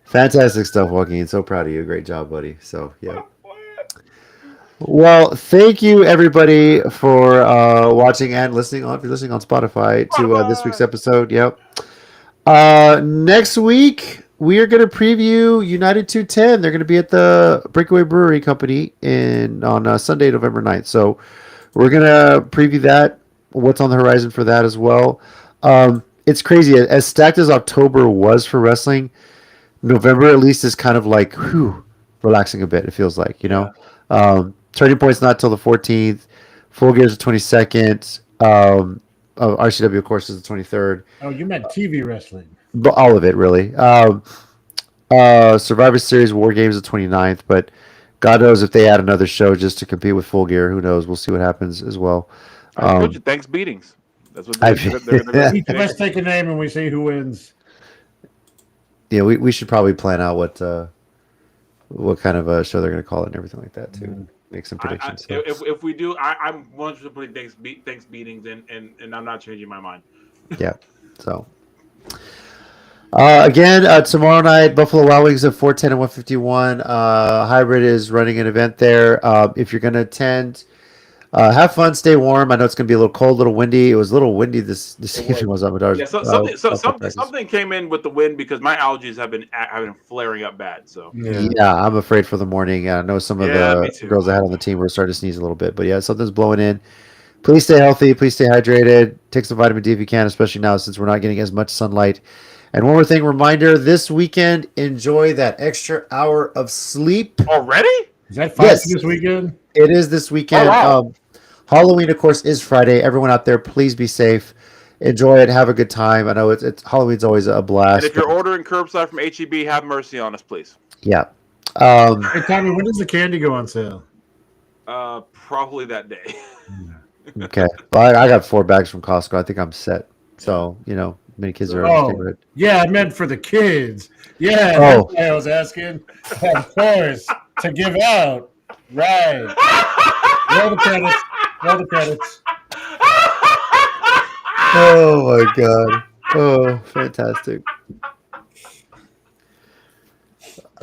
fantastic stuff, Joaquin. So proud of you. Great job, buddy. So, yeah. Well, thank you, everybody, for watching and listening on. If you're listening on Spotify to this week's episode. Yep. Next week, we are going to preview United 210. They're going to be at the Breakaway Brewery Company on Sunday, November 9th. So we're going to preview that, what's on the horizon for that as well. It's crazy. As stacked as October was for wrestling, November at least is kind of like relaxing a bit, it feels like, you know. Turning Point's not till the 14th. Full Gear's the 22nd. RCW, of course, is the 23rd. Oh, you meant TV wrestling. But all of it, really. Survivor Series War Games the 29th, but God knows if they add another show just to compete with Full Gear. Who knows? We'll see what happens as well. I told you, thanks beatings. That's what they're Let's take a name and we see who wins. Yeah, we should probably plan out what kind of a show they're going to call it and everything like that too. Mm-hmm. Make some predictions. If we do, I'm 100% thanks beatings, and I'm not changing my mind. Yeah. So again, tomorrow night, Buffalo Wild Wings at 410 and 151. Hybrid is running an event there. If you're going to attend, have fun, stay warm. I know it's going to be a little cold, a little windy. It was a little windy this evening. Was on my daughter's. Yeah, something came in with the wind because my allergies have been flaring up bad. So yeah, I'm afraid for the morning. I know some of the girls I had on the team were starting to sneeze a little bit, but yeah, something's blowing in. Please stay healthy. Please stay hydrated. Take some vitamin D if you can, especially now since we're not getting as much sunlight. And one more thing, reminder: this weekend, enjoy that extra hour of sleep. Already? Is that this weekend? It is this weekend. Oh, wow. Halloween, of course, is Friday. Everyone out there, please be safe. Enjoy it. Have a good time. I know it's Halloween's always a blast. And if you're ordering curbside from HEB, have mercy on us, please. Yeah. Hey, Tommy, when does the candy go on sale? Probably that day. Okay. Well, I got 4 bags from Costco. I think I'm set. So, many kids are favorite. Yeah, I meant for the kids. Yeah, that's what I was asking. Of course, to give out. Right. Roll the credits. Roll the credits. Oh, my God. Oh, fantastic.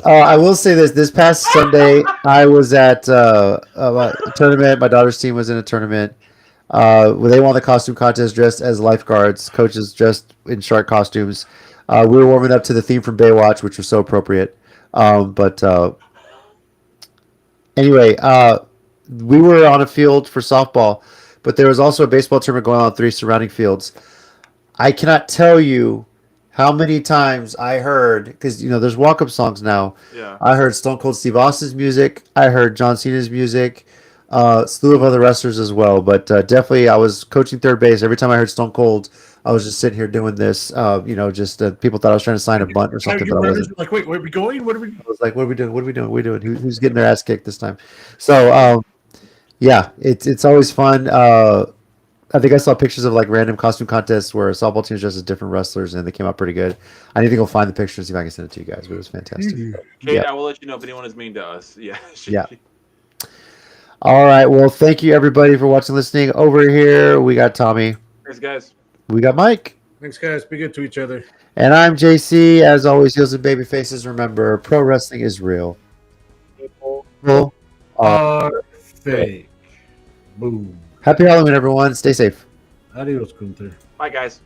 I will say this past Sunday, I was at a tournament. My daughter's team was in a tournament. Where they won the costume contest dressed as lifeguards, coaches dressed in shark costumes. We were warming up to the theme from Baywatch, which was so appropriate. Anyway, we were on a field for softball, but there was also a baseball tournament going on 3 surrounding fields. I cannot tell you how many times I heard, because there's walk-up songs now. Yeah. I heard Stone Cold Steve Austin's music. I heard John Cena's music. Slew of other wrestlers as well, but definitely I was coaching third base. Every time I heard Stone Cold, I was just sitting here doing this. Just people thought I was trying to sign a bunt or something, but I wasn't. Like, wait, where are we going? What are we? I was like, what are we doing? What are we doing? What are we doing? Who's getting their ass kicked this time? So, yeah, it's always fun. I think I saw pictures of like random costume contests where softball teams dressed as different wrestlers, and they came out pretty good. I need to go find the picture and see if I can send it to you guys, but it was fantastic. Kate, Yeah. I will let you know if anyone is mean to us. Yeah. Yeah. All right. Well, thank you everybody for watching, listening. Over here, we got Tommy. Thanks, guys. We got Mike. Thanks, guys. Be good to each other. And I'm JC. As always, heels and baby faces. Remember, pro wrestling is real. People are fake. Boom. Happy Halloween, everyone. Stay safe. Adios, Gunther. Bye, guys.